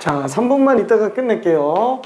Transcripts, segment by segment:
자, 3분만 있다가 끝낼게요.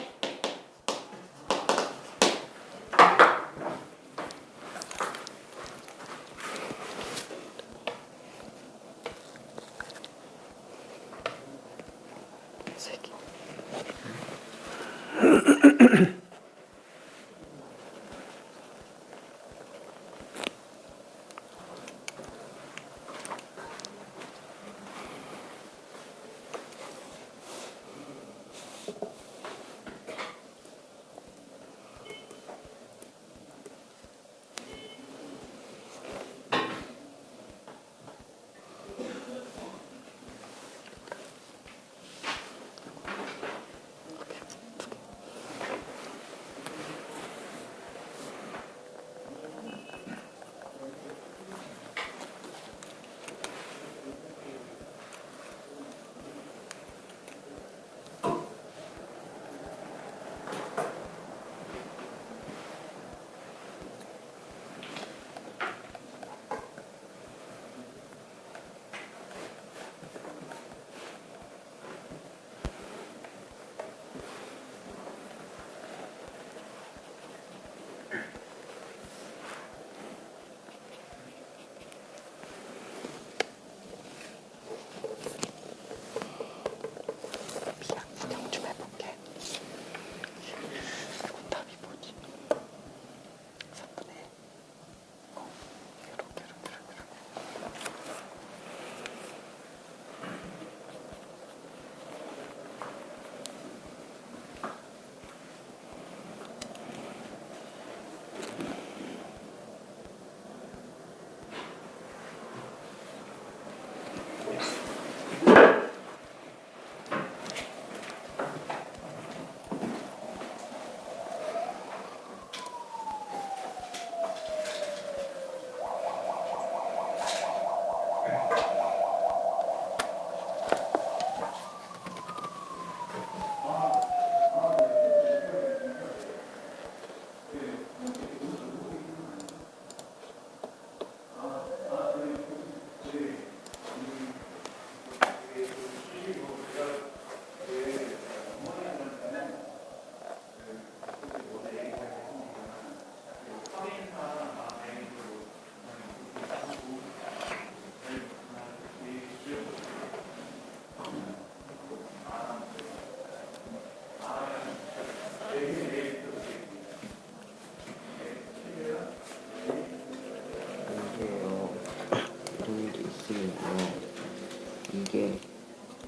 이게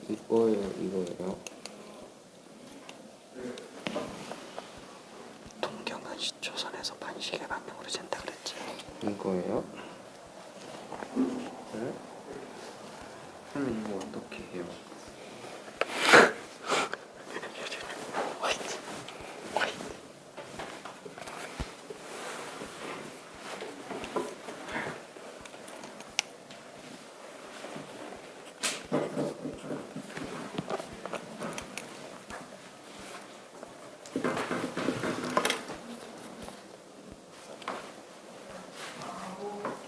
이거예요, 이거예요. 동경은 조선에서 반시계 방향으로 잰다 그랬지. 이거예요? 네? 그럼 이거 어떻게 해요?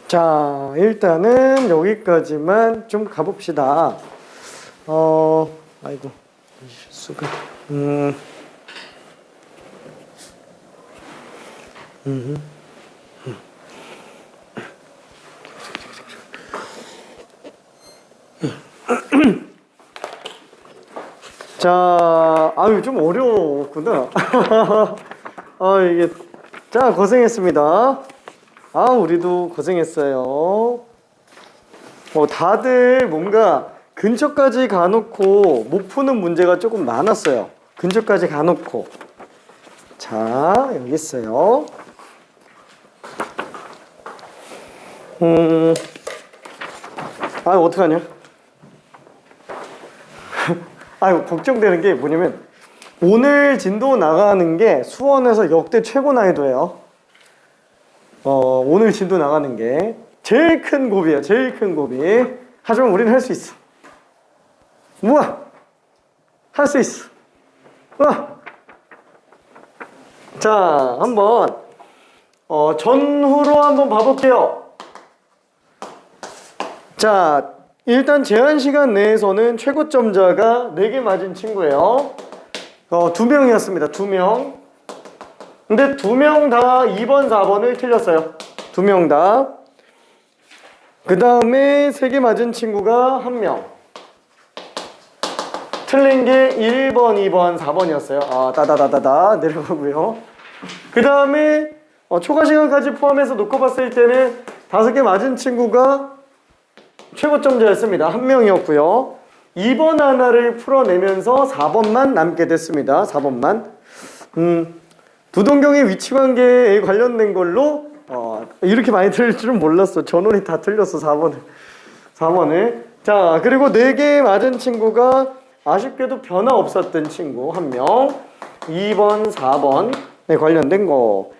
자, 일단은 여기까지만 좀 가봅시다. 아이고, 실수가. 자, 아유, 좀 어려웠구나. 이게, 자, 고생했습니다. 우리도 고생했어요. 다들 뭔가 근처까지 가놓고 못 푸는 문제가 조금 많았어요. 근처까지 가놓고. 자, 여기 있어요. 어떡하냐? 걱정되는 게 뭐냐면, 오늘 진도 나가는 게 수원에서 역대 최고 난이도예요. 오늘 진도 나가는 게 제일 큰 고비야, 제일 큰 고비. 하지만 우리는 할 수 있어. 우와! 할 수 있어. 우와! 자, 한번 전후로 한번 봐볼게요. 자, 일단 제한 시간 내에서는 최고점자가 4개 맞은 친구예요. 2명이었습니다. 2명. 근데 2명 다 2번, 4번을 틀렸어요. 2명 다. 그 다음에 3개 맞은 친구가 1명. 틀린 게 1번, 2번, 4번이었어요. 따다다다다 내려가고요. 그 다음에 초과 시간까지 포함해서 놓고 봤을 때는 5개 맞은 친구가 최고점자였습니다. 1명이었고요. 2번 하나를 풀어내면서 4번만 남게 됐습니다. 4번만. 부동경의 위치관계에 관련된 걸로 이렇게 많이 틀릴 줄은 몰랐어. 전원이 다 틀렸어. 4번을. 자, 그리고 4개 맞은 친구가 아쉽게도 변화 없었던 친구 1명. 2번, 4번에 관련된 거.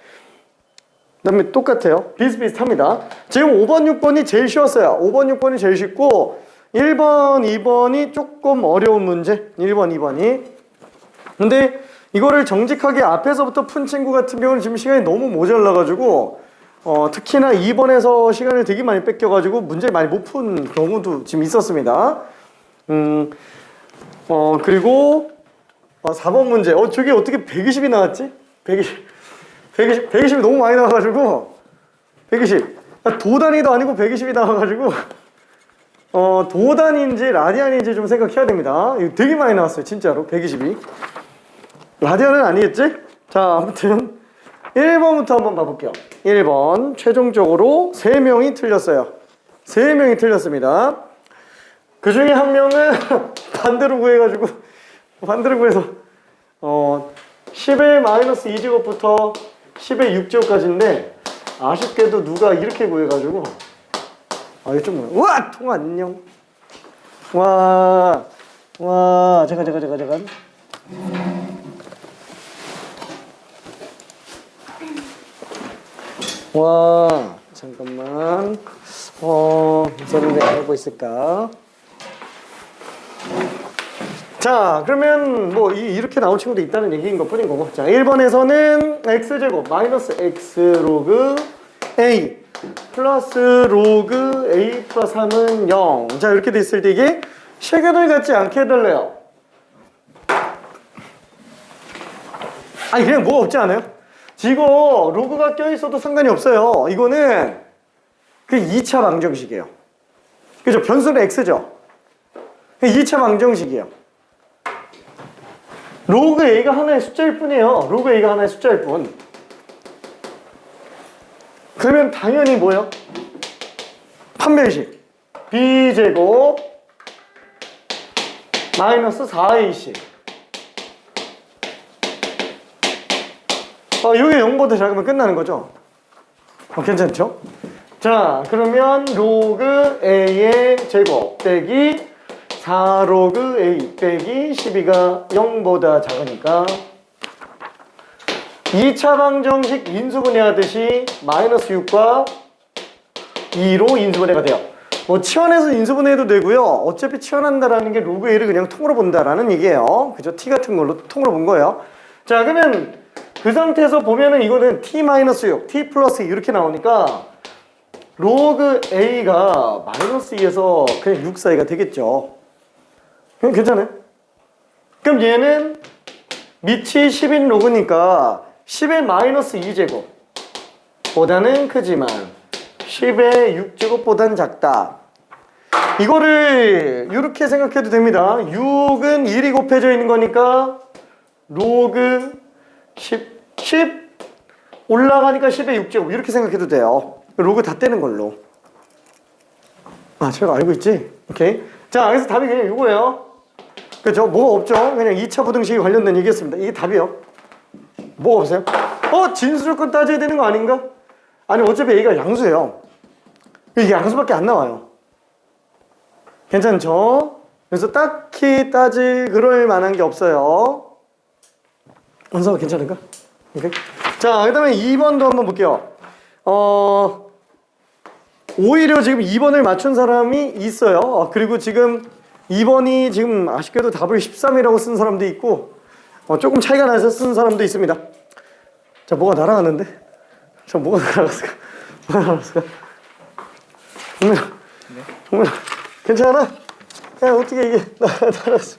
그 다음에 똑같아요. 비슷비슷합니다. 지금 5번, 6번이 제일 쉬웠어요. 5번, 6번이 제일 쉽고 1번, 2번이 조금 어려운 문제. 1번, 2번이. 근데 이거를 정직하게 앞에서부터 푼 친구 같은 경우는 지금 시간이 너무 모자라가지고 특히나 2번에서 시간을 되게 많이 뺏겨가지고 문제 많이 못 푼 경우도 지금 있었습니다. 그리고 4번 문제. 저게 어떻게 120이 나왔지? 120이 너무 많이 나와가지고 120. 도단위도 아니고 120이 나와가지고 도단인지 라디안인지 좀 생각해야 됩니다. 이거 되게 많이 나왔어요. 진짜로 120이. 라디안은 아니겠지? 자, 아무튼 1번부터 한번 봐볼게요. 1번 최종적으로 3명이 틀렸어요. 3명이 틀렸습니다. 그 중에 1명은 반대로 구해가지고 반대로 구해서 10의 마이너스 2제곱부터 10의 6제곱까지인데 아쉽게도 누가 이렇게 구해가지고 이거 좀 우와! 통 안녕. 와 잠깐 와 잠깐만 무슨 내가 알고 있을까? 자, 그러면 뭐 이렇게 나온 친구도 있다는 얘기인 것 뿐인 거고. 자, 1번에서는 x제곱 마이너스 x 로그 a 플러스 로그 a 플러스 3은 0. 자, 이렇게 됐을 때 이게 실근을 갖지 않게 해달래요. 아니, 그냥 뭐가 없지 않아요? 이거 로그가 껴있어도 상관이 없어요. 이거는 그 2차 방정식이에요. 그죠? 변수는 x죠? 2차 방정식이에요. 로그 a가 하나의 숫자일 뿐이에요. 로그 a가 하나의 숫자일 뿐. 그러면 당연히 뭐예요? 판별식 b제곱 마이너스 4ac. 이게 0보다 작으면 끝나는 거죠? 괜찮죠? 자, 그러면 로그 a의 제곱 빼기 4로그 a 빼기 12가 0보다 작으니까 2차 방정식 인수분해하듯이 마이너스 6과 2로 인수분해가 돼요. 뭐 치환해서 인수분해해도 되고요. 어차피 치환한다라는 게 로그 a를 그냥 통으로 본다라는 얘기예요. 그죠? t 같은 걸로 통으로 본 거예요. 자, 그러면 그 상태에서 보면은 이거는 t-6, t 플러스 이렇게 나오니까 로그 a가 마이너스 2에서 그냥 6 사이가 되겠죠. 괜찮아요? 그럼 얘는 밑이 10인 로그니까 10의 마이너스 2제곱 보다는 크지만 10의 6제곱보단 작다. 이거를 이렇게 생각해도 됩니다. 6은 1이 곱해져 있는 거니까 로그 10 올라가니까 10의 6제곱 이렇게 생각해도 돼요. 로그 다 떼는 걸로. 제가 알고 있지? 오케이. 자, 그래서 답이 그냥 이거예요. 그죠? 뭐가 없죠? 그냥 2차 부등식이 관련된 얘기였습니다. 이게 답이요. 뭐가 없어요? 진수조건 따져야 되는 거 아닌가? 아니, 어차피 A가 양수예요. 이게 양수밖에 안 나와요. 괜찮죠? 그래서 딱히 그럴 만한 게 없어요. 원서가 괜찮은가? 오케이. 자, 그 다음에 2번도 한번 볼게요. 오히려 지금 2번을 맞춘 사람이 있어요. 그리고 지금 2번이 지금 아쉽게도 답을 13이라고 쓴 사람도 있고 조금 차이가 나서 쓴 사람도 있습니다. 자, 뭐가 날아가는데? 뭐가 날아갔을까? 정민아, 괜찮아? 야, 어떻게 이게 나왔어.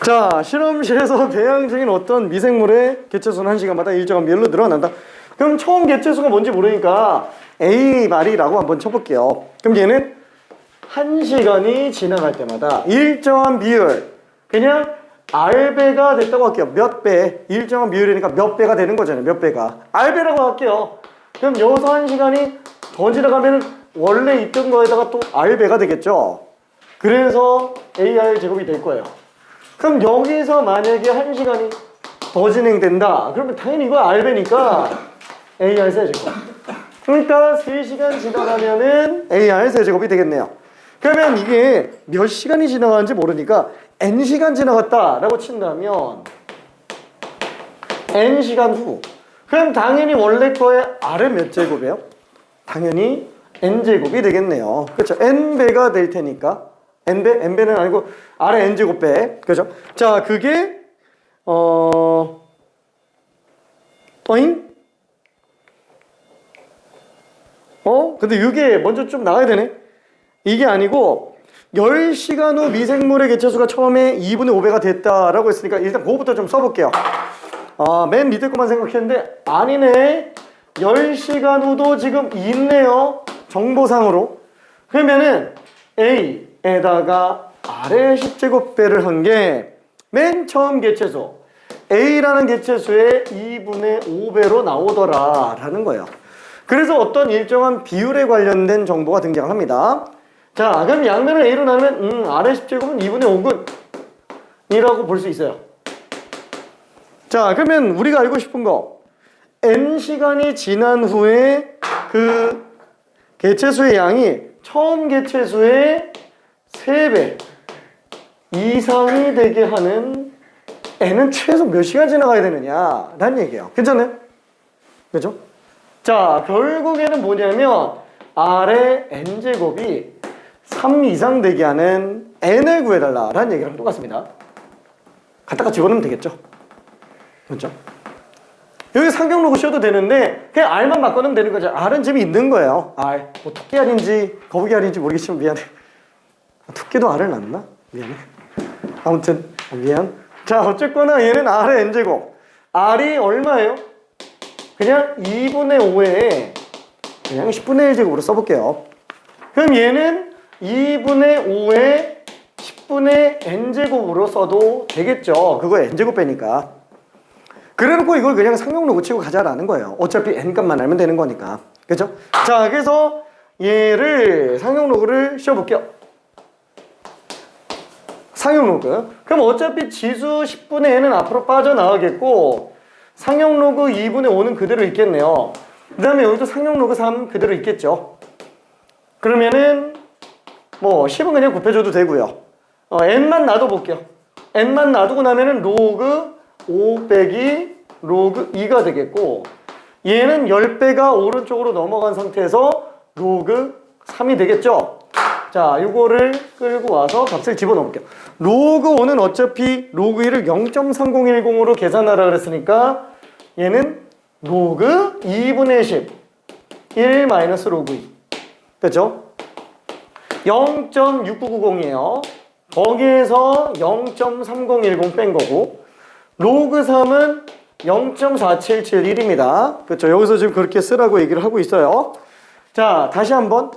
자, 실험실에서 배양 중인 어떤 미생물의 개체수는 1시간마다 일정한 비율로 늘어난다. 그럼 처음 개체수가 뭔지 모르니까 A 말이라고 한번 쳐볼게요. 그럼 얘는 1시간이 지나갈 때마다 일정한 비율, 그냥 R배가 됐다고 할게요. 몇 배, 일정한 비율이니까 몇 배가 되는 거잖아요. 몇 배가. R배라고 할게요. 그럼 여기서 1시간이 더 지나가면 원래 있던 거에다가 또 R배가 되겠죠. 그래서 AR 제곱이 될 거예요. 그럼 여기서 만약에 1시간이 더 진행된다. 그러면 당연히 이거 R배니까 AR 세제곱. 그러니까 3시간 지나가면은 AR 세제곱이 되겠네요. 그러면 이게 몇 시간이 지나가는지 모르니까 N시간 지나갔다라고 친다면 N시간 후. 그럼 당연히 원래 거에 R은 몇 제곱이에요? 당연히 N제곱이 되겠네요. 그렇죠? N배가 될 테니까. N배? N배는 아니고 R의 N제곱배. 그죠? 자, 그게 어잉? 근데 이게 먼저 좀 나와야 되네. 이게 아니고 10시간 후 미생물의 개체수가 처음에 2분의 5배가 됐다라고 했으니까 일단 그거부터 좀 써볼게요. 맨 밑에 것만 생각했는데 아니네. 10시간 후도 지금 있네요. 정보상으로. 그러면은 A에다가 R의 10제곱배를 한 게 맨 처음 개체수 A라는 개체수의 2분의 5배로 나오더라 라는 거예요. 그래서 어떤 일정한 비율에 관련된 정보가 등장을 합니다. 자, 그럼 양면을 A로 나누면 R의 10제곱은 2분의 5근이라고 볼 수 있어요. 자, 그러면 우리가 알고 싶은 거 N시간이 지난 후에 그 개체수의 양이 처음 개체수의 3배 이상이 되게 하는 N은 최소 몇 시간 지나가야 되느냐 라는 얘기예요. 괜찮나요? 그죠? 자, 결국에는 뭐냐면 R의 N제곱이 3 이상 되게 하는 N을 구해달라 라는 얘기랑 똑같습니다. 갖다가 집어넣으면 되겠죠? 그렇죠? 여기 상경로그 씌워도 되는데 그냥 R만 바꿔놓으면 되는 거죠. R은 집이 있는 거예요. R. 뭐 토끼 알인지 거북이 알인지 모르겠지만 미안해. 토끼도 R을 낳나? 미안해. 아무튼 미안. 자, 어쨌거나 얘는 R의 N제곱. R이 얼마예요? 그냥 2분의 5에 그냥 10분의 1제곱으로 써볼게요. 그럼 얘는 2분의 5에 10분의 N제곱으로 써도 되겠죠. 그거 N제곱 빼니까. 그래놓고 이걸 그냥 상용로그 치고 가자라는 거예요. 어차피 N값만 알면 되는 거니까. 그죠? 자, 그래서 얘를 상용로그를 씌워볼게요. 상용로그. 그럼 어차피 지수 10분의 N은 앞으로 빠져나가겠고 상용로그 2분의 5는 그대로 있겠네요. 그 다음에 여기도 상용로그 3 그대로 있겠죠. 그러면은 뭐 10은 그냥 곱해줘도 되고요. N만 놔둬볼게요. N만 놔두고 나면은 로그 5 빼기 로그 2가 되겠고 얘는 10배가 오른쪽으로 넘어간 상태에서 로그 3이 되겠죠. 자, 이거를 끌고 와서 값을 집어넣을게요. 로그 5는 어차피 로그 2를 0.3010으로 계산하라 그랬으니까 얘는 로그 2분의 10 1 마이너스 로그 2 됐죠? 0.6990이에요. 거기에서 0.3010 뺀 거고 로그 3은 0.4771입니다. 그렇죠? 여기서 지금 그렇게 쓰라고 얘기를 하고 있어요. 자, 다시 한번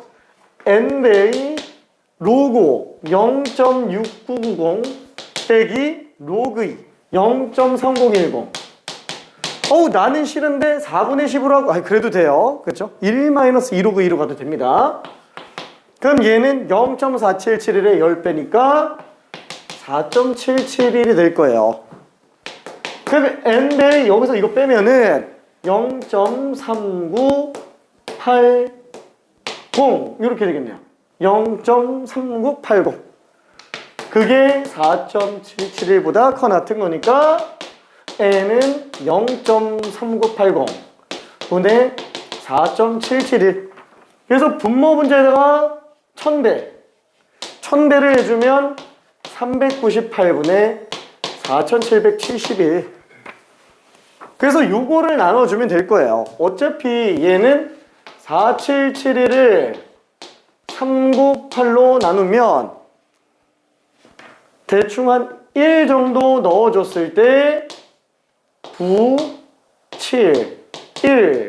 n배의 로그 0.6990 빼기 로그 2 0.3010. 나는 싫은데 4분의 10으로 하고 그래도 돼요. 그렇죠? 1-2 로그 2로 가도 됩니다. 그럼 얘는 0.4771의 10배니까 4.771이 될 거예요. 그럼 n배 여기서 이거 빼면은 0.3980 이렇게 되겠네요. 0.3980 그게 4.771보다 커 같은 거니까 n은 0.3980 분의 4.771 그래서 분모 문제에다가 1000배를 해주면 398분의 4771 그래서 요거를 나눠주면 될 거예요. 어차피 얘는 4771을 3 곱 8로 나누면 대충 한 1 정도 넣어줬을 때 9, 7, 1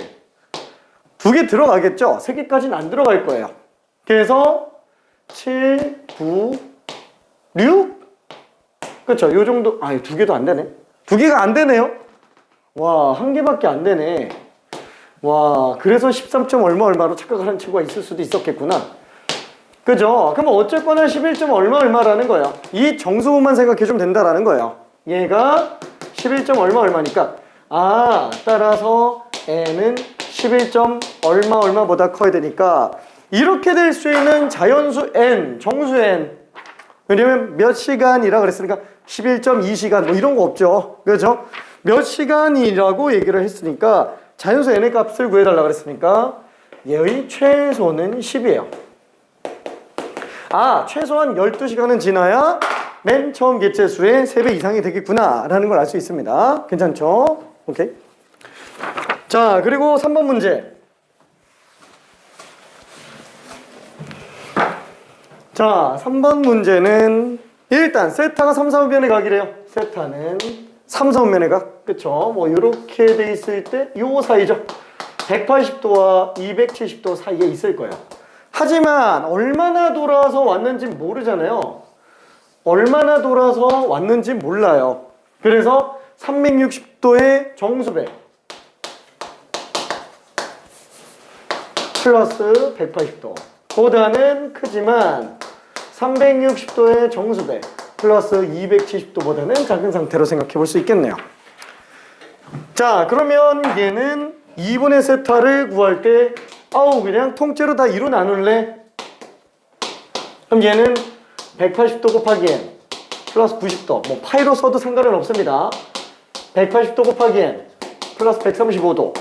두 개 들어가겠죠? 3개까지는 안 들어갈 거예요. 그래서 7, 9, 6? 그쵸? 요 정도, 두 개도 안 되네. 두 개가 안 되네요? 와, 한 개밖에 안 되네. 와, 그래서 13점 얼마로 착각하는 친구가 있을 수도 있었겠구나. 그죠? 그럼 어쨌거나 11점 얼마라는 거예요. 이 정수만 생각해주면 된다라는 거예요. 얘가 11점 얼마니까. 따라서 n은 11점 얼마보다 커야 되니까 이렇게 될 수 있는 자연수 n, 정수 n. 왜냐면 몇 시간이라 그랬으니까 11.2시간 뭐 이런 거 없죠. 그렇죠? 몇 시간이라고 얘기를 했으니까 자연수 n의 값을 구해달라 그랬으니까 얘의 최소는 10이에요. 최소한 12시간은 지나야 맨 처음 개체수의 3배 이상이 되겠구나 라는 걸 알 수 있습니다. 괜찮죠? 오케이. 자, 그리고 3번 문제. 자, 3번 문제는 일단 세타가 3, 4분면에 각이래요. 세타는 3, 4분면에 각. 그쵸? 뭐 이렇게 돼 있을 때 요 사이죠. 180도와 270도 사이에 있을 거예요. 하지만 얼마나 돌아서 왔는지 모르잖아요. 얼마나 돌아서 왔는지 몰라요. 그래서 360도의 정수배 플러스 180도 보다는 크지만 360도의 정수배 플러스 270도보다는 작은 상태로 생각해 볼 수 있겠네요. 자, 그러면 얘는 2분의 세타를 구할 때 그냥 통째로 다 2로 나눌래? 그럼 얘는 180도 곱하기 n 플러스 90도 뭐 파이로 써도 상관은 없습니다. 180도 곱하기 n 플러스 135도.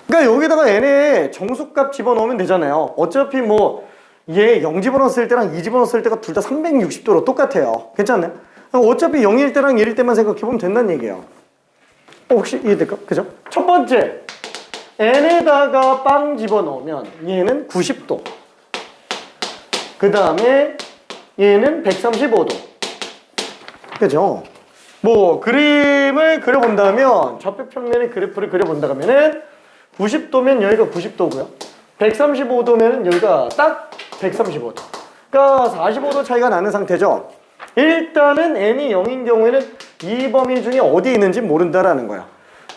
그러니까 여기다가 n의 정수값 집어넣으면 되잖아요. 어차피 뭐 얘 0 집어넣었을 때랑 2 집어넣었을 때가 둘 다 360도로 똑같아요. 괜찮나요? 어차피 0일 때랑 1일 때만 생각해보면 된다는 얘기예요. 혹시 이해될까? 그죠? 첫 번째, n에다가 빵 집어넣으면 얘는 90도. 그 다음에 얘는 135도. 그죠? 뭐 그림을 그려본다면 좌표 평면의 그래프를 그려본다면은 90도면 여기가 90도고요. 135도면 여기가 딱 135도. 그러니까 45도 차이가 나는 상태죠. 일단은 n이 0인 경우에는 이 범위 중에 어디 있는지 모른다라는 거야.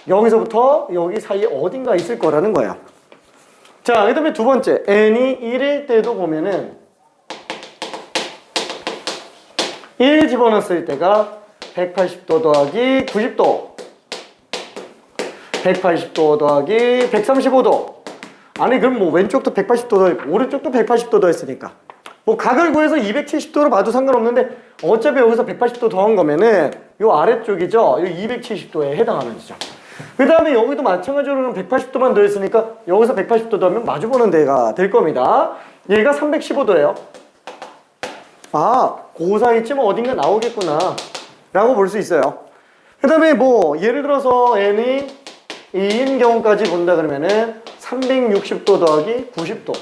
여기서부터 여기 사이에 어딘가 있을 거라는 거야. 자, 그 다음에 두 번째, n이 1일 때도 보면은 1 집어넣었을 때가 180도 더하기 90도 180도 더하기 135도. 아니 그럼 뭐 왼쪽도 180도 더했고 오른쪽도 180도 더했으니까 뭐 각을 구해서 270도로 봐도 상관없는데 어차피 여기서 180도 더한 거면은 요 아래쪽이죠. 요 270도에 해당하는 지죠. 그 다음에 여기도 마찬가지로 180도만 더했으니까 여기서 180도 더하면 마주보는 데가 될 겁니다. 얘가 315도예요. 그 사이쯤 어딘가 나오겠구나 라고 볼 수 있어요. 그 다음에 뭐 예를 들어서 n이 2인 경우까지 본다 그러면은 360도 더하기 90도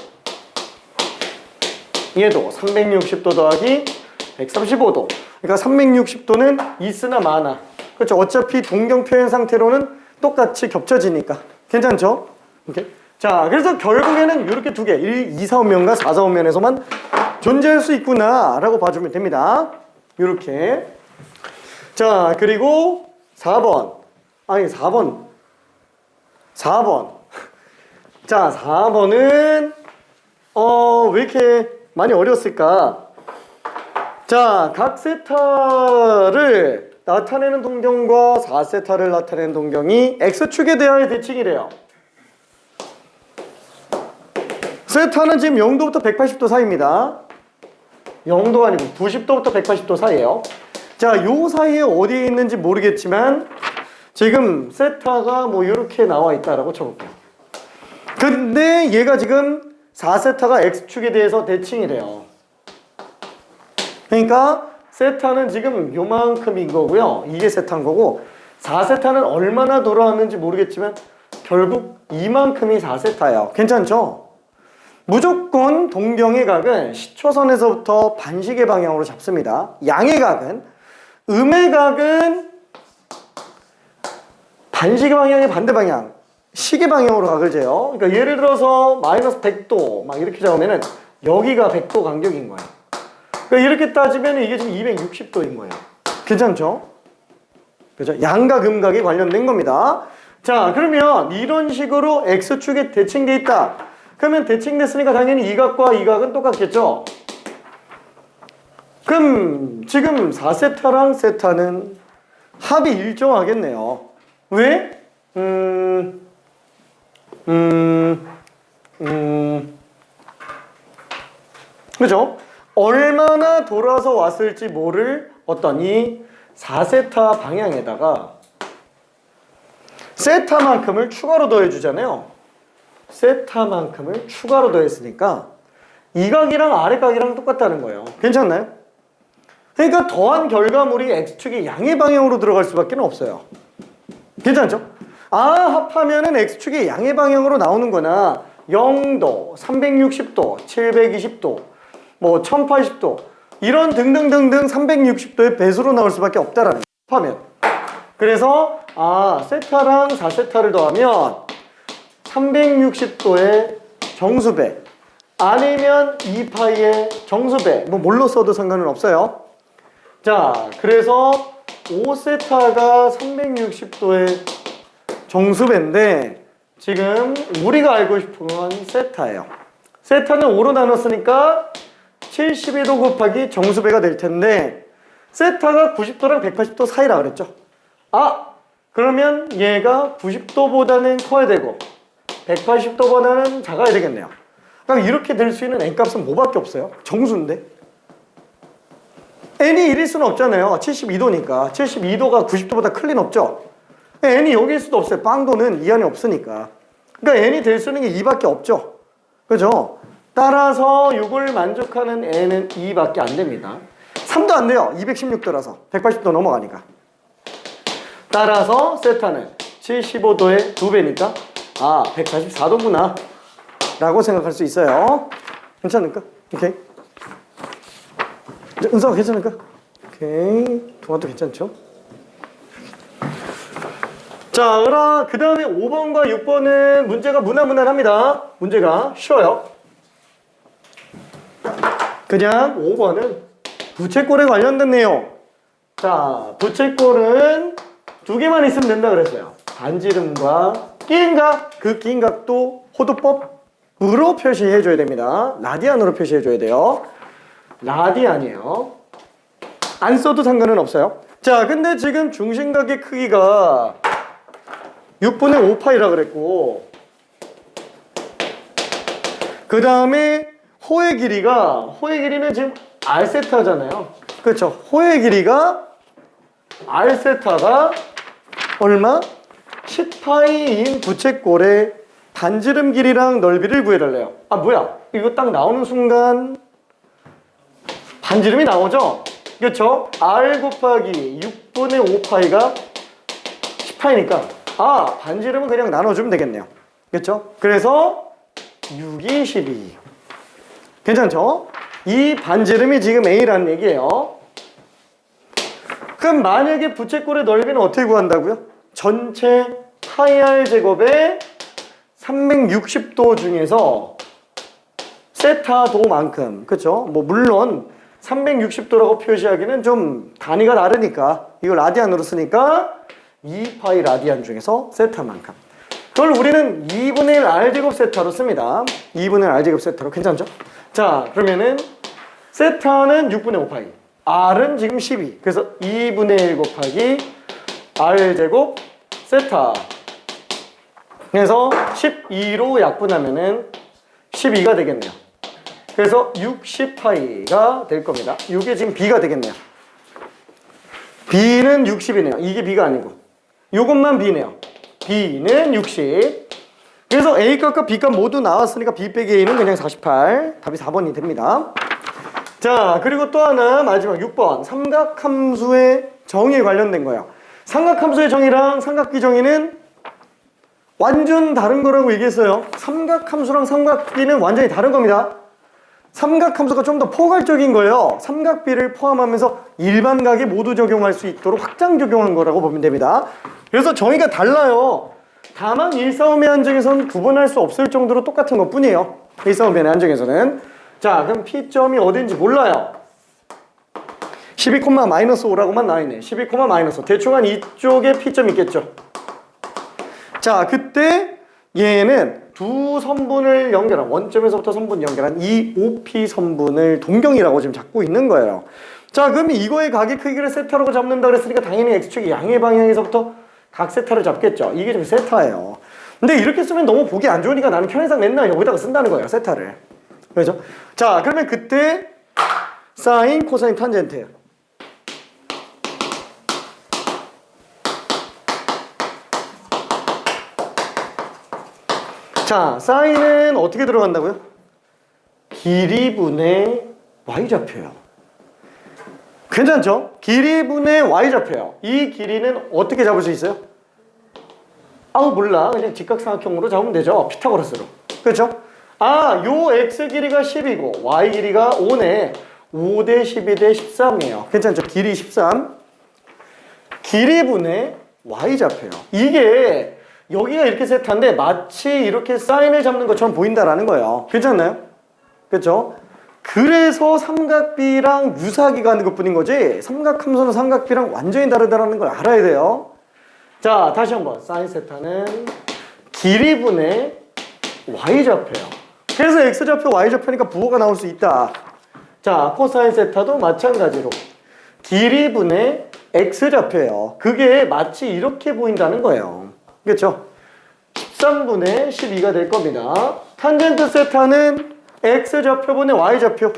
얘도 360도 더하기 135도. 그러니까 360도는 있으나 마나. 그렇죠. 어차피 동경 표현 상태로는 똑같이 겹쳐지니까. 괜찮죠? 오케이. 자, 그래서 결국에는 이렇게 두 개, 1, 2, 4원면과 4, 4원면에서만 존재할 수 있구나 라고 봐주면 됩니다. 이렇게. 자, 그리고 4번. 4번. 자, 4번은 왜 이렇게 많이 어려웠을까? 자, 각 세타를 나타내는 동경과 4세타를 나타내는 동경이 X축에 대하여 대칭이래요. 세타는 지금 0도부터 180도 사이입니다. 0도 아니고 90도부터 180도 사이에요. 자, 요 사이에 어디에 있는지 모르겠지만 지금 세타가 뭐 이렇게 나와 있다라고 쳐볼게요. 근데 얘가 지금 4세타가 X축에 대해서 대칭이래요. 그러니까 세타는 지금 요만큼인 거고요. 이게 세타인 거고 4세타는 얼마나 돌아왔는지 모르겠지만 결국 이만큼이 4세타예요. 괜찮죠? 무조건 동경의 각은 시초선에서부터 반시계 방향으로 잡습니다. 양의 각은, 음의 각은 반시계 방향의 반대 방향, 시계 방향으로 각을 재요. 그러니까 예를 들어서 마이너스 100도 막 이렇게 잡으면은 여기가 100도 간격인 거예요. 그러니까 이렇게 따지면 이게 지금 260도인 거예요. 괜찮죠? 그죠? 양각, 음각이 관련된 겁니다. 자, 그러면 이런 식으로 X축에 대칭돼 있다. 그러면 대칭됐으니까 당연히 이 각과 이 각은 똑같겠죠? 그럼 지금 4세타랑 세타는 합이 일정하겠네요. 왜? 그죠? 얼마나 돌아서 왔을지 모를 어떤 이 4세타 방향에다가 세타만큼을 추가로 더해주잖아요. 세타만큼을 추가로 더했으니까 이 각이랑 아래 각이랑 똑같다는 거예요. 괜찮나요? 그러니까 더한 결과물이 X축이 양의 방향으로 들어갈 수밖에 없어요. 괜찮죠? 합하면은 X축이 양의 방향으로 나오는 거나 0도, 360도, 720도, 뭐 1080도 이런 등등등등 360도의 배수로 나올 수밖에 없다라는 거예요. 합하면. 그래서 세타랑 4세타를 더하면 360도의 정수배 아니면 2파이의 정수배 뭐 뭘로 써도 상관은 없어요. 자, 그래서 5세타가 360도의 정수배인데 지금 우리가 알고 싶은 건 세타예요. 세타는 5로 나눴으니까 72도 곱하기 정수배가 될 텐데 세타가 90도랑 180도 사이라 그랬죠. 그러면 얘가 90도보다는 커야 되고 180도보다는 작아야 되겠네요. 그럼 이렇게 될 수 있는 n값은 뭐밖에 없어요? 정수인데 n이 1일 수는 없잖아요. 72도니까 72도가 90도보다 클 리는 없죠. n이 여기일 수도 없어요. 빵도는 이 안에 없으니까. 그러니까 n이 될 수 있는 게 2밖에 없죠. 그죠? 따라서 이걸 만족하는 n은 2밖에 안 됩니다. 3도 안 돼요. 216도라서 180도 넘어가니까. 따라서 세타는 75도의 2배니까 144도구나 라고 생각할 수 있어요. 괜찮을까? 오케이. 은서가 괜찮을까? 오케이. 동아도 괜찮죠? 자, 그 다음에 5번과 6번은 문제가 무난무난합니다. 문제가 쉬워요. 그냥 5번은 부채꼴에 관련된 내용. 자, 부채꼴은 두 개만 있으면 된다 그랬어요. 반지름과 끼인각, 그 끼인각도 호도법으로 표시해줘야 됩니다. 라디안으로 표시해줘야 돼요. 라디안이에요. 안 써도 상관은 없어요. 자, 근데 지금 중심각의 크기가 6분의 5파이라 그랬고 그 다음에 호의 길이는 지금 R세타잖아요. 그렇죠? 호의 길이가 R세타가 얼마? 10파이인 부채꼴의 반지름 길이랑 넓이를 구해달래요. 뭐야? 이거 딱 나오는 순간 반지름이 나오죠? 그렇죠? R 곱하기 6분의 5파이가 10파이니까 반지름은 그냥 나눠주면 되겠네요. 그렇죠? 그래서 6이 12. 괜찮죠? 이 반지름이 지금 A라는 얘기예요. 그럼 만약에 부채꼴의 넓이는 어떻게 구한다고요? 전체 파이 R 제곱의 360도 중에서 세타도만큼, 그쵸? 뭐 물론 360도라고 표시하기는 좀 단위가 다르니까 이걸 라디안으로 쓰니까 2파이 라디안 중에서 세타만큼. 그걸 우리는 2분의 1 R제곱 세타로 씁니다. 2분의 1 R제곱 세타로. 괜찮죠? 자, 그러면은 세타는 6분의 5파이, R은 지금 12. 그래서 2분의 1 곱하기 R제곱 세타. 그래서 12로 약분하면은 12가 되겠네요. 그래서 60파이가 될 겁니다. 이게 지금 B가 되겠네요. B는 60이네요. 이게 B가 아니고 요것만 B네요. B는 60. 그래서 A값과 B값 모두 나왔으니까 B 빼기 A는 그냥 48. 답이 4번이 됩니다. 자, 그리고 또 하나 마지막 6번 삼각함수의 정의에 관련된 거예요. 삼각함수의 정의랑 삼각비 정의는 완전 다른 거라고 얘기했어요. 삼각함수랑 삼각비는 완전히 다른 겁니다. 삼각함수가 좀 더 포괄적인 거예요. 삼각비를 포함하면서 일반 각에 모두 적용할 수 있도록 확장 적용한 거라고 보면 됩니다. 그래서 정의가 달라요. 다만 일사오의 한정에서는 구분할 수 없을 정도로 똑같은 것 뿐이에요. 일사오의 한정에서는. 자, 그럼 P점이 어딘지 몰라요. 12,-5라고만 나와있네. 12,-5. 대충 한 이쪽에 P점이 있겠죠. 자, 그때 얘는 두 선분을 연결한, 원점에서부터 선분 연결한 이 OP 선분을 동경이라고 지금 잡고 있는 거예요. 자, 그럼 이거의 각의 크기를 세타라고 잡는다 그랬으니까 당연히 X축의 양의 방향에서부터 각 세타를 잡겠죠. 이게 지금 세타예요. 근데 이렇게 쓰면 너무 보기 안 좋으니까 나는 편의상 맨날 여기다가 쓴다는 거예요, 세타를. 그렇죠? 자, 그러면 그때 사인, 코사인, 탄젠트. 자, 사인은 어떻게 들어간다고요? 길이분의 y좌표요. 괜찮죠? 길이분의 y좌표요. 이 길이는 어떻게 잡을 수 있어요? 아우 몰라. 그냥 직각삼각형으로 잡으면 되죠. 피타고라스로. 그렇죠? 아, 요 x 길이가 10이고 y 길이가 5네. 5대 12대 13이에요. 괜찮죠? 길이 13. 길이분의 y좌표요. 이게 여기가 이렇게 세타인데 마치 이렇게 사인을 잡는 것처럼 보인다라는 거예요. 괜찮나요? 그렇죠? 그래서 삼각비랑 유사하게 가는 것뿐인 거지 삼각함수는 삼각비랑 완전히 다르다는 걸 알아야 돼요. 자, 다시 한번 사인 세타는 길이분의 y좌표예요. 그래서 x좌표, y좌표니까 부호가 나올 수 있다. 자, 코사인 세타도 마찬가지로 길이분의 x좌표예요. 그게 마치 이렇게 보인다는 거예요. 그렇죠? 13분의 12가 될 겁니다. 탄젠트 세타는 x좌표분의 y좌표.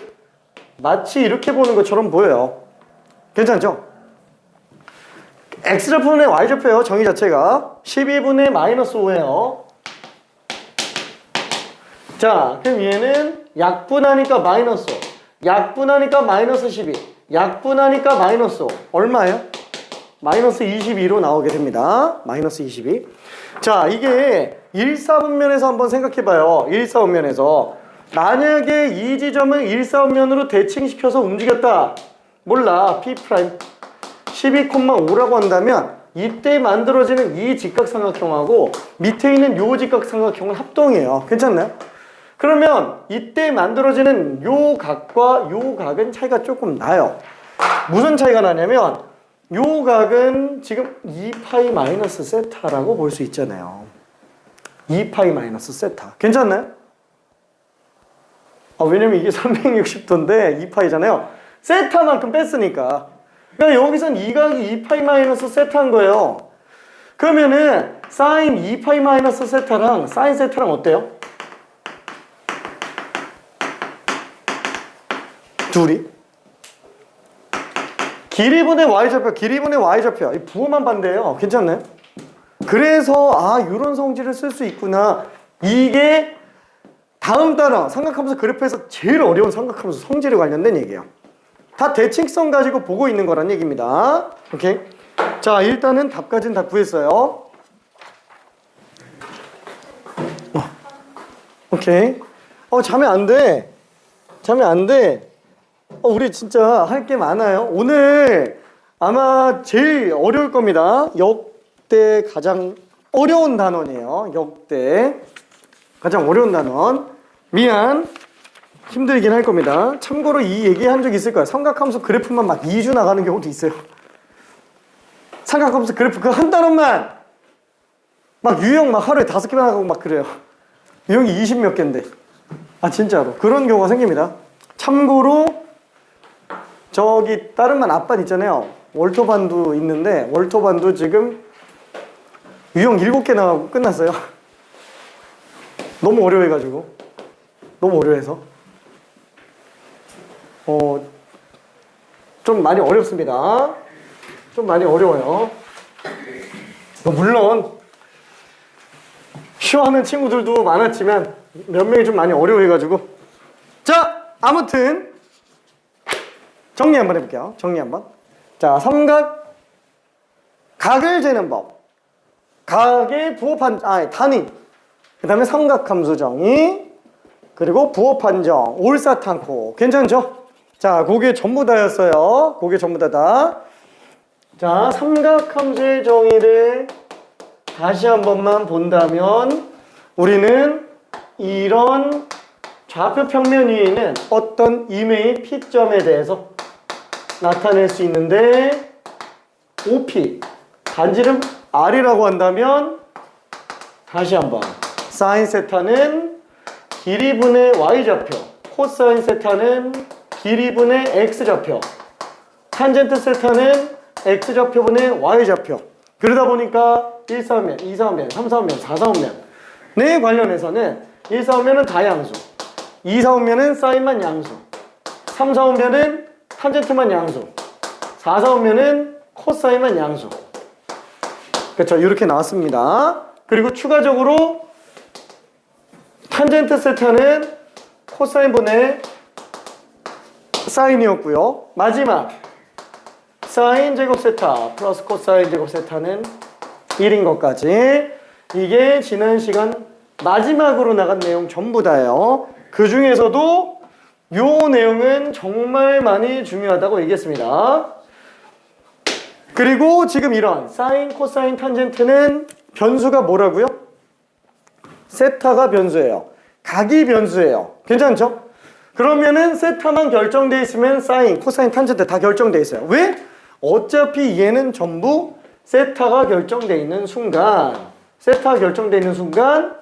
마치 이렇게 보는 것처럼 보여요. 괜찮죠? x좌표분의 y좌표예요. 정의 자체가 12분의 마이너스 5예요. 자, 그럼 얘는 약분하니까 마이너스 5, 약분하니까 마이너스 12, 약분하니까 마이너스 5. 얼마예요? 마이너스 22로 나오게 됩니다. 마이너스 22. 자, 이게 1사분면에서 한번 생각해봐요. 1사분면에서 만약에 이 지점을 1사분면으로 대칭시켜서 움직였다. 몰라. P' 12,5라고 한다면 이때 만들어지는 이 직각삼각형하고 밑에 있는 요 직각삼각형은 합동이에요. 괜찮나요? 그러면 이때 만들어지는 요 각과 요 각은 차이가 조금 나요. 무슨 차이가 나냐면 요 각은 지금 2파이 마이너스 세타라고 볼 수 있잖아요. 2파이 마이너스 세타. 괜찮나요? 왜냐면 이게 360도인데 2파이잖아요. 세타만큼 뺐으니까. 그러니까 여기선 이 각이 2파이 마이너스 세타인 거예요. 그러면은 사인 2파이 마이너스 세타랑 사인 세타랑 어때요? 둘이? 길이분의 y좌표, 길이분의 y좌표. 이 부호만 반대예요. 괜찮나요? 그래서 이런 성질을 쓸 수 있구나. 이게 다음 단어 삼각함수 그래프에서 제일 어려운 삼각함수 성질에 관련된 얘기예요. 다 대칭성 가지고 보고 있는 거란 얘기입니다. 오케이. 자, 일단은 답까지는 다 구했어요. 오케이. 자면 안 돼. 자면 안 돼. 우리 진짜 할 게 많아요. 오늘 아마 제일 어려울 겁니다. 역대 가장 어려운 단원이에요. 역대 가장 어려운 단원. 미안. 힘들긴 할 겁니다. 참고로 이 얘기 한 적 있을 거예요. 삼각함수 그래프만 막 2주 나가는 경우도 있어요. 삼각함수 그래프 그 한 단원만 막 유형 막 하루에 5개만 하고 막 그래요. 유형이 20몇 개인데. 진짜로 그런 경우가 생깁니다. 참고로 저기 다른 반 앞반 있잖아요. 월토반도 있는데 월토반도 지금 유형 7개 나가고 끝났어요. 너무 어려워해가지고. 너무 어려워해서 좀 많이 어렵습니다. 좀 많이 어려워요. 물론 쉬워하는 친구들도 많았지만 몇 명이 좀 많이 어려워해가지고. 자, 아무튼 정리 한번 해볼게요. 정리 한번. 자, 삼각 각을 재는 법. 각의 부호 단위, 그 다음에 삼각함수 정의, 그리고 부호 판정, 올사탕코. 괜찮죠? 자, 그게 전부 다였어요. 그게 전부 다다. 자, 삼각함수의 정의를 다시 한 번만 본다면 우리는 이런 좌표 평면 위에 있는 어떤 임의 P점에 대해서 나타낼 수 있는데 OP, 반지름 R이라고 한다면 다시 한번 사인 세타는 길이분의 Y좌표, 코사인 세타는 길이분의 X좌표, 탄젠트 세타는 X좌표분의 Y좌표. 그러다 보니까 1사원면, 2사원면, 3사원면, 4사원면에 관련해서는 1사원면은 다양수, 2사원면은 사인만 양수, 3사원면은 탄젠트만 양수, 4사원면은 코사인만 양수. 그렇죠? 이렇게 나왔습니다. 그리고 추가적으로 탄젠트 세타는 코사인분의 사인이었고요. 마지막 사인 제곱 세타 플러스 코사인 제곱 세타는 1인 것까지. 이게 지난 시간 마지막으로 나간 내용 전부 다예요. 그 중에서도 요 내용은 정말 많이 중요하다고 얘기했습니다. 그리고 지금 이런 사인, 코사인, 탄젠트는 변수가 뭐라고요? 세타가 변수예요. 각이 변수예요. 괜찮죠? 그러면은 세타만 결정되어 있으면 사인, 코사인, 탄젠트 다 결정되어 있어요. 왜? 어차피 얘는 전부 세타가 결정되어 있는 순간, 세타가 결정되어 있는 순간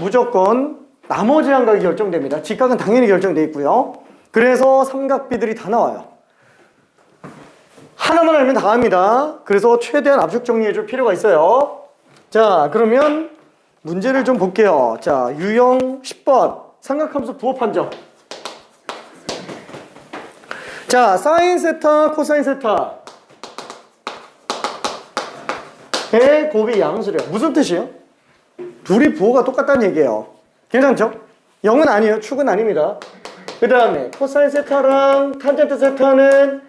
무조건 나머지 한각이 결정됩니다. 직각은 당연히 결정되어 있고요. 그래서 삼각비들이 다 나와요. 하나만 알면 다 합니다. 그래서 최대한 압축 정리해 줄 필요가 있어요. 자, 그러면 문제를 좀 볼게요. 자, 유형 10번 삼각함수 부호 판정. 자, 사인 세타, 코사인 세타 의 곱이 양수래요. 무슨 뜻이에요? 둘이 부호가 똑같다는 얘기예요. 괜찮죠? 0은 아니에요. 축은 아닙니다. 그 다음에 코사인 세타랑 탄젠트 세타는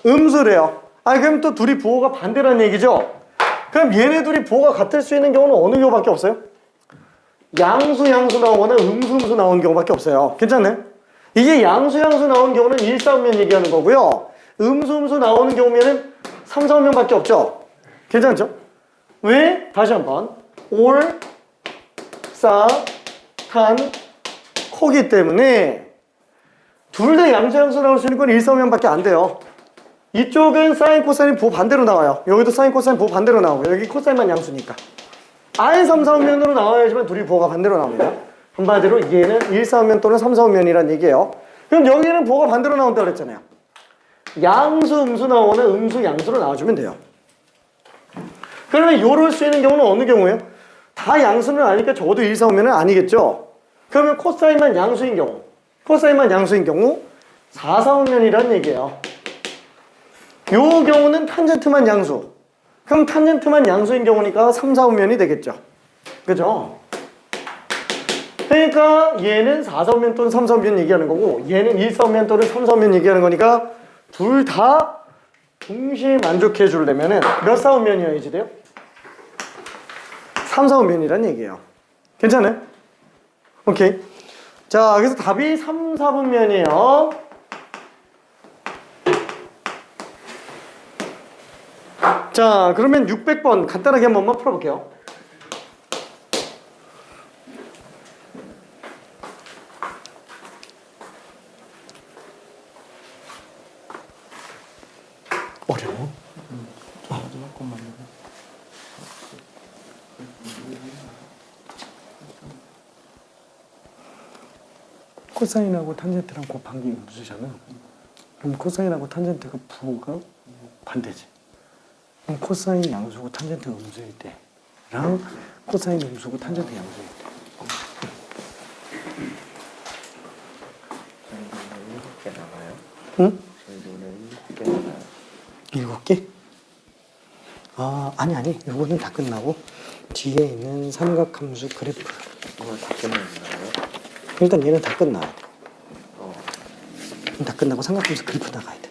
음수래요. 그럼 또 둘이 부호가 반대라는 얘기죠? 그럼 얘네 둘이 부호가 같을 수 있는 경우는 어느 경우밖에 없어요? 양수 나오거나 음수 나오는 경우밖에 없어요. 괜찮네? 이게 양수 나오는 경우는 1사원면 얘기하는 거고요. 음수 나오는 경우면은 3사원면밖에 없죠? 괜찮죠? 왜? 다시 한번 올, 사, 탄, 코기 때문에 둘 다 양수 나올 수 있는 건 1사원면밖에 안 돼요. 이쪽은 사인, 코사인 부호 반대로 나와요. 여기도 사인, 코사인 부호 반대로 나오고 여기 코사인만 양수니까 아예 3사원면으로 나와야지만 둘이 부호가 반대로 나옵니다. 한마디로 얘는 1사원면 또는 3사원면이란 얘기예요. 그럼 여기는 부호가 반대로 나온다고 그랬잖아요. 양수, 음수 나오거나 음수, 양수로 나와주면 돼요. 그러면 요럴 수 있는 경우는 어느 경우예요? 다 양수는 아니니까 적어도 1사원면은 아니겠죠? 그러면 코사인만 양수인 경우, 코사인만 양수인 경우 4사원면이란 얘기예요. 요 경우는 탄젠트만 양수. 그럼 탄젠트만 양수인 경우니까 3사원면이 되겠죠. 그죠? 그러니까 얘는 4사원면 또는 3사원면 얘기하는 거고 얘는 1사원면 또는 3사원면 얘기하는 거니까 둘 다 동시에 만족해 주려면은 몇 사원면이어야지 돼요? 3사원면이란 얘기예요. 괜찮아요? 오케이. 자, 그래서 답이 3, 4분면이에요. 자, 그러면 600번 간단하게 한 번만 풀어볼게요. 어려워? 마지막 것만 코사인하고 탄젠트랑 곱한 게 음수잖아. 그럼 코사인하고 탄젠트가 부호가 반대지. 그럼 코사인 양수고 탄젠트 음수일 때랑 코사인 음수고 탄젠트 양수일 때. 저희 7개 나가요? 응? 저희 7개 나가요? 7개? 아니. 이거는 다 끝나고 뒤에 있는 삼각함수 그래프. 오늘 다 끝났나요? 일단 얘는 다 끝나요. 다 끝나고 삼각함수 그래프 나가야 돼.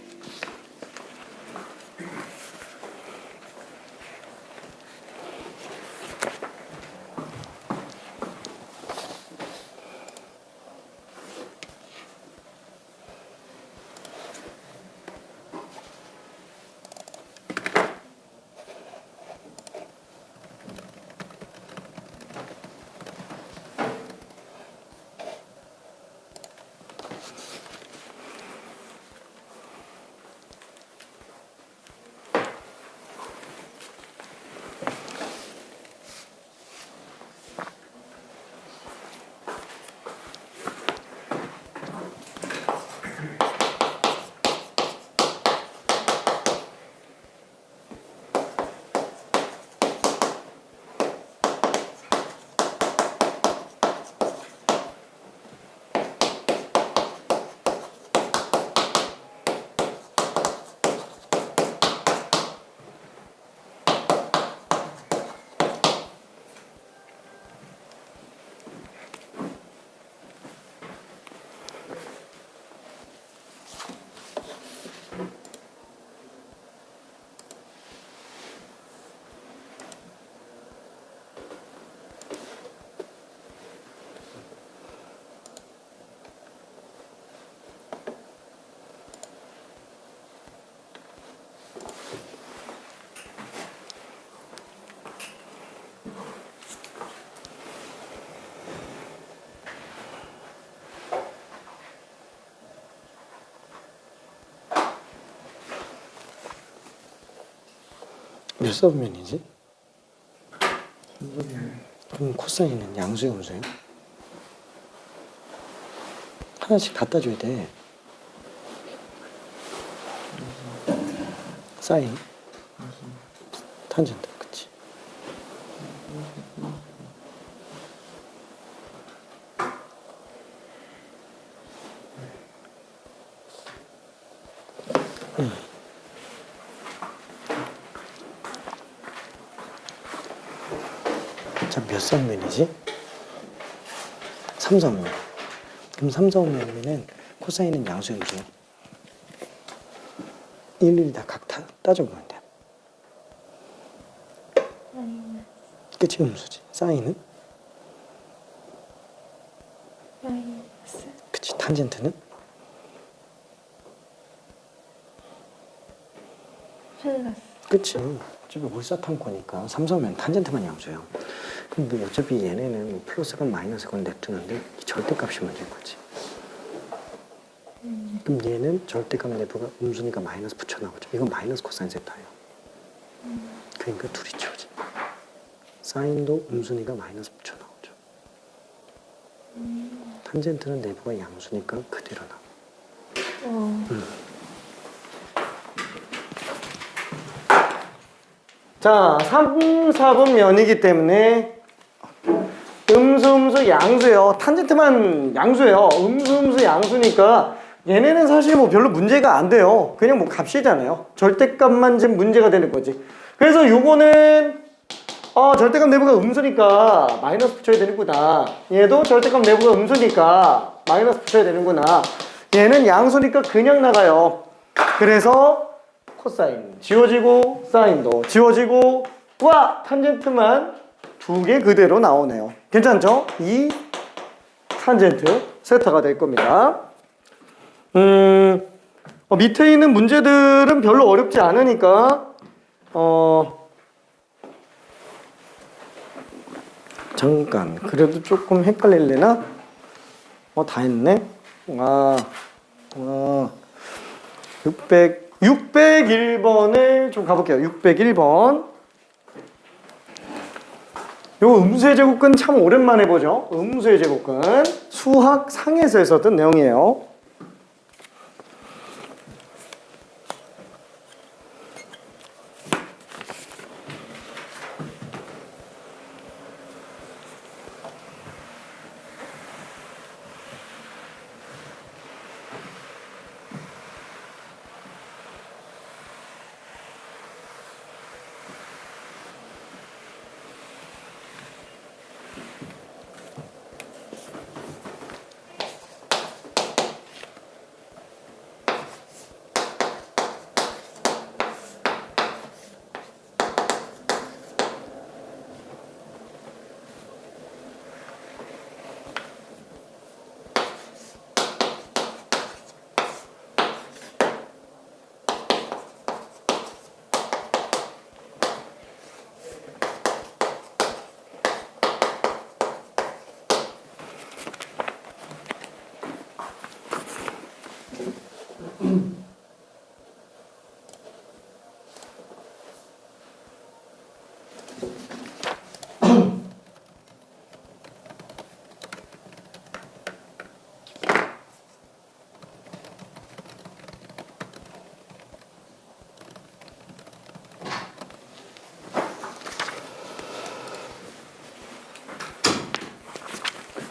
몇 사분면이지? 그럼 코사인은 양수야 음수야? 하나씩 갖다 줘야 돼. 사인 탄젠트 그치? 자, 몇 사분면이지? 3사분면. 그럼 3사분면이면 코사인은 양수야 음수야? 일일이 다 각 따져보면 돼. 그치 음수지. 사인은? 마이너스 그치 탄젠트는? 플러스 그치. 어차피 월사탐구니까 3사면 탄젠트만 양수야. 그럼 뭐 어차피 얘네는 플러스건 마이너스건 냅두는데 이 절대값이 문제인 거지. 그럼 얘는 절대값 내부가 음수니까 마이너스 붙여나오죠. 이건 마이너스 코사인 세타예요. 그러니까 둘이 치우지. 사인도 음수니까 마이너스 붙여나오죠. 탄젠트는 내부가 양수니까 그대로 나와. 자, 3, 4분 면이기 때문에 음수, 양수예요. 탄젠트만 양수예요. 음수, 양수니까 얘네는 사실 뭐 별로 문제가 안 돼요. 그냥 뭐 값이잖아요. 절대값만 지금 문제가 되는 거지. 그래서 요거는 절대값 내부가 음수니까 마이너스 붙여야 되는구나. 얘도 절대값 내부가 음수니까 마이너스 붙여야 되는구나. 얘는 양수니까 그냥 나가요. 그래서 코사인 지워지고 사인도 지워지고 와 탄젠트만 두 개 그대로 나오네요. 괜찮죠? 이 탄젠트 세타가 될 겁니다. 밑에 있는 문제들은 별로 어렵지 않으니까 잠깐 그래도 조금 헷갈릴래나? 다 했네. 601번을 좀 가볼게요. 601번. 요 음수의 제곱근 참 오랜만에 보죠. 음수의 제곱근 수학 상에서 했었던 내용이에요.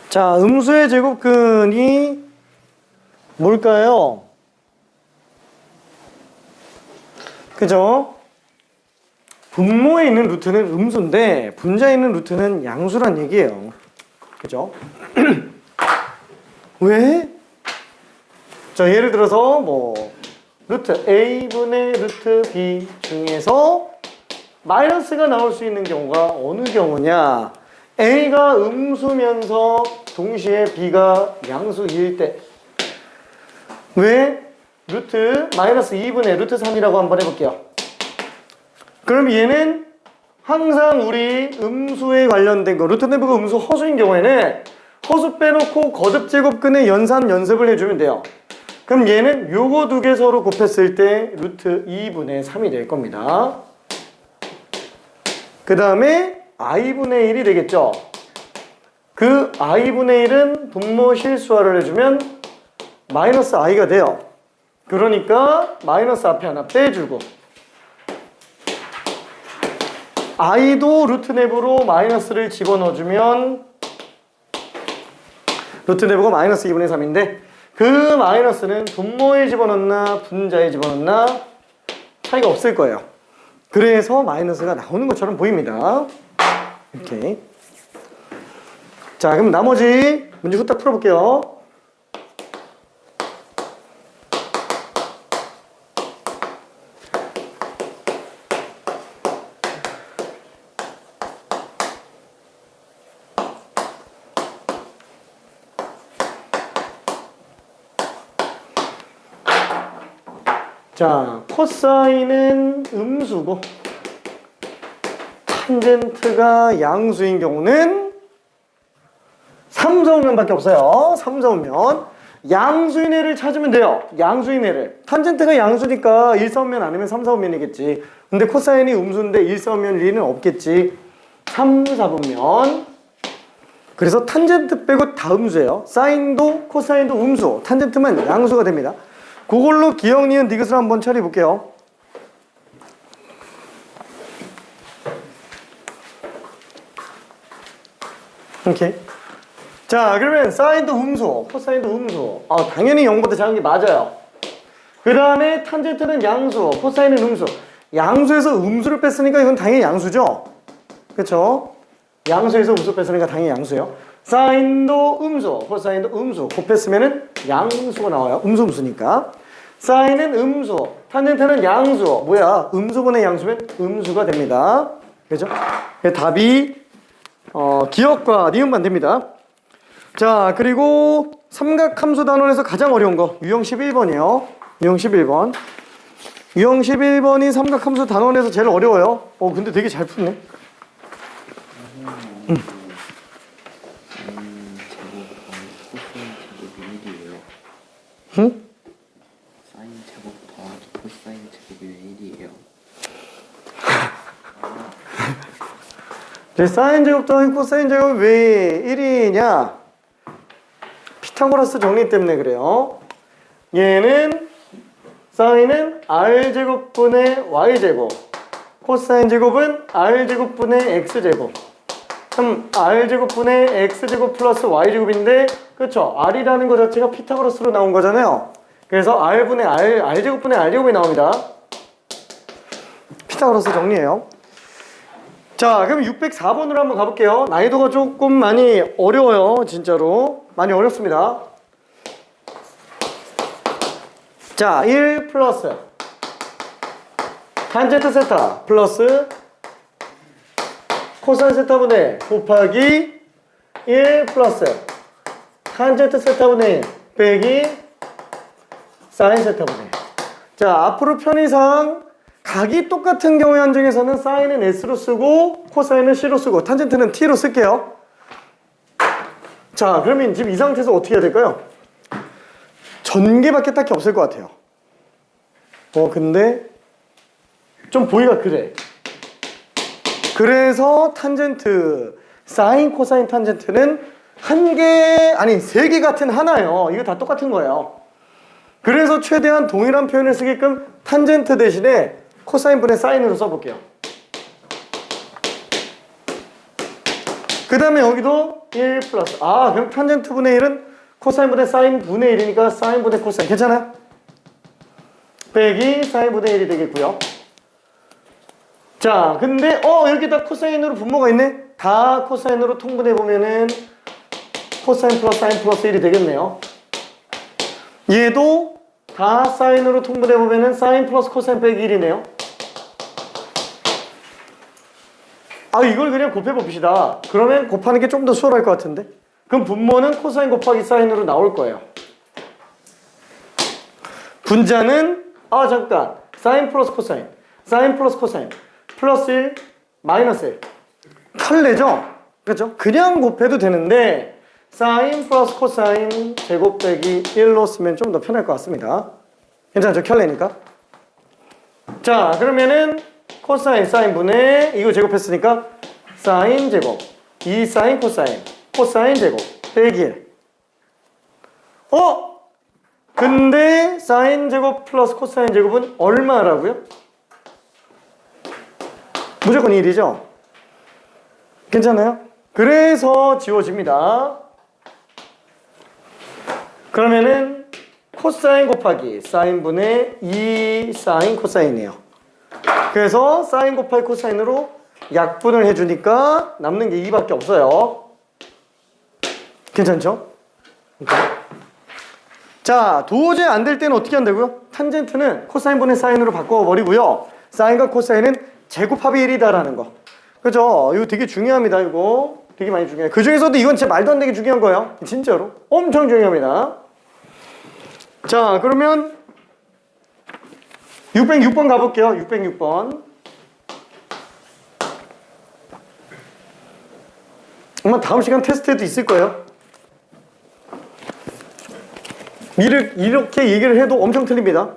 자, 음수의 제곱근이 뭘까요? 그죠? 분모에 있는 루트는 음수인데 분자에 있는 루트는 양수란 얘기예요. 그죠? 왜? 자, 예를 들어서 뭐 루트 a분의 루트 b 중에서 마이너스가 나올 수 있는 경우가 어느 경우냐? a가 음수면서 동시에 b가 양수일 때. 왜? 루트 마이너스 2분의 루트 3이라고 한번 해볼게요. 그럼 얘는 항상 우리 음수에 관련된 거, 루트 내부가 음수 허수인 경우에는 허수 빼놓고 거듭 제곱근의 연습을 해주면 돼요. 그럼 얘는 요거 두 개 서로 곱했을 때 루트 2분의 3이 될 겁니다. 그 다음에 i분의 1이 되겠죠. 그 i분의 1은 분모 실수화를 해주면 마이너스 i가 돼요. 그러니까 마이너스 앞에 하나 빼주고 i도 루트 내부로 마이너스를 집어넣어주면 루트 내부가 마이너스 2분의 3인데 그 마이너스는 분모에 집어넣나 분자에 집어넣나 차이가 없을 거예요. 그래서 마이너스가 나오는 것처럼 보입니다. 이렇게. 자, 그럼 나머지 문제 후딱 풀어볼게요. 자, 코사인은 음수고 탄젠트가 양수인 경우는 3서울면밖에 없어요. 3서울면 양수인 애를 찾으면 돼요. 양수인 애를. 탄젠트가 양수니까 1서울면 아니면 3서울면이겠지. 근데 코사인이 음수인데 1서울면 리는 없겠지. 3, 4분면. 그래서 탄젠트 빼고 다 음수예요. 사인도 코사인도 음수, 탄젠트만 양수가 됩니다. 그걸로 기억, 니은, 디귿을 한번 처리해 볼게요. 오케이. 자, 그러면 사인도 음수, 코사인도 음수. 당연히 0보다 작은 게 맞아요. 그 다음에 탄젠트는 양수, 코사인은 음수. 양수에서 음수를 뺐으니까 이건 당연히 양수죠. 그쵸? 양수에서 음수 뺐으니까 당연히 양수예요. 사인도 음수, 코사인도 음수. 곱했으면은 양수가 나와요. 음수니까. 사인은 음수, 탄젠트는 양수. 뭐야? 음수분의 양수면 음수가 됩니다. 그죠? 답이 기억과 니은만 됩니다. 자, 그리고 삼각함수 단원에서 가장 어려운 거 유형 11번이에요. 유형 11번. 유형 11번이 삼각함수 단원에서 제일 어려워요. 근데 되게 잘 푸네. 제곱 응? 사인 제곱 더하기 코사인 제곱이 1이에요. 사인 제곱 더하기 코사인 제곱이 왜 1이냐? 피타고라스 정리 때문에 그래요. 얘는 사인은 r제곱분의 y제곱, 코사인 제곱은 r제곱분의 x제곱. 그럼 r제곱분의 x제곱 플러스 y제곱인데, 그쵸? r이라는 거 자체가 피타고라스로 나온 거잖아요. 그래서 r분의 r제곱분의 r제곱이 나옵니다. 피타고라스 정리해요. 자, 그럼 604번으로 한번 가볼게요. 난이도가 조금 많이 어려워요. 진짜로 많이 어렵습니다. 자, 1 플러스 탄젠트 세타 플러스 코사인 세타분의 곱하기 1 플러스 탄젠트 세타분의 1 빼기 사인 세타분의 1. 자, 앞으로 편의상 각이 똑같은 경우의 한정에서는 사인은 S로 쓰고 코사인은 C로 쓰고 탄젠트는 T로 쓸게요. 자, 그러면 지금 이 상태에서 어떻게 해야 될까요? 전개밖에 딱히 없을 것 같아요. 근데 좀 보기가 그래. 그래서 탄젠트, 사인, 코사인 탄젠트는 한 개, 아니 세 개 같은 하나예요. 이거 다 똑같은 거예요. 그래서 최대한 동일한 표현을 쓰게끔 탄젠트 대신에 코사인 분의 사인으로 써볼게요. 그 다음에 여기도 1 플러스 그럼 탄젠트 분의 1은 코사인 분의 사인 분의 1이니까 사인 분의 코사인 괜찮아요? 빼기 사인 분의 1이 되겠고요. 자, 근데 여기다 코사인으로 분모가 있네? 다 코사인으로 통분해보면은 코사인 플러스 사인 플러스 1이 되겠네요. 얘도 다 사인으로 통분해보면은 사인 플러스 코사인 빼기 1이네요. 이걸 그냥 곱해봅시다. 그러면 곱하는 게 좀 더 수월할 것 같은데? 그럼 분모는 코사인 곱하기 사인으로 나올 거예요. 분자는 잠깐 사인 플러스 코사인, 사인 플러스 코사인 플러스 1 마이너스 1 탈레죠? 그렇죠? 그냥 곱해도 되는데 사인 플러스 코사인 제곱 빼기 1로 쓰면 좀 더 편할 것 같습니다. 괜찮죠? 켤레니까. 자, 그러면은 코사인 사인분의 이거 제곱했으니까 사인 제곱 2 사인 코사인 코사인 제곱 빼기 1. 근데 사인 제곱 플러스 코사인 제곱은 얼마라고요? 무조건 1이죠? 괜찮아요? 그래서 지워집니다. 그러면은 코사인 곱하기 사인분의 2 사인 코사인이에요. 그래서 사인 곱하기 코사인으로 약분을 해주니까 남는 게 2밖에 없어요. 괜찮죠? 자, 도저히 안 될 때는 어떻게 한다고요? 탄젠트는 코사인분의 사인으로 바꿔버리고요. 사인과 코사인은 제곱합이 1이다라는 거. 그죠? 이거 되게 중요합니다. 이거 되게 많이 중요해요. 그 중에서도 이건 진짜 말도 안 되게 중요한 거예요. 진짜로. 엄청 중요합니다. 자, 그러면 606번 가볼게요. 606번. 아마 다음 시간 테스트에도 있을 거예요. 이렇게 얘기를 해도 엄청 틀립니다.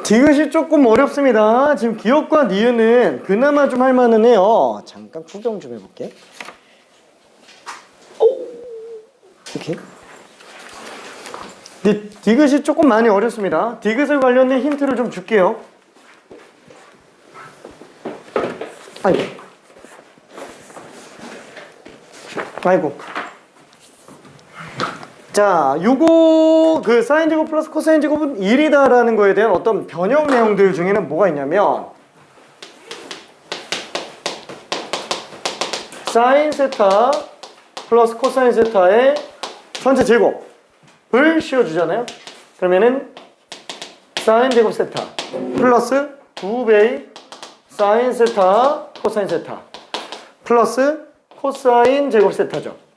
디귿이 조금 어렵습니다. 지금 기억과 니은은 그나마 좀 할만은 해요. 잠깐 구경 좀 해볼게. 이렇게. 근데 디귿이 조금 많이 어렵습니다. 디귿을 관련된 힌트를 좀 줄게요. 아이고. 자, 요거 그 사인 제곱 플러스 코사인 제곱은 1이다라는 거에 대한 어떤 변형 내용들 중에는 뭐가 있냐면 사인 세타 플러스 코사인 세타의 전체 제곱을 씌워주잖아요. 그러면은 사인 제곱 세타 플러스 2배의 사인 세타 코사인 세타 플러스 코사인 제곱 세타죠.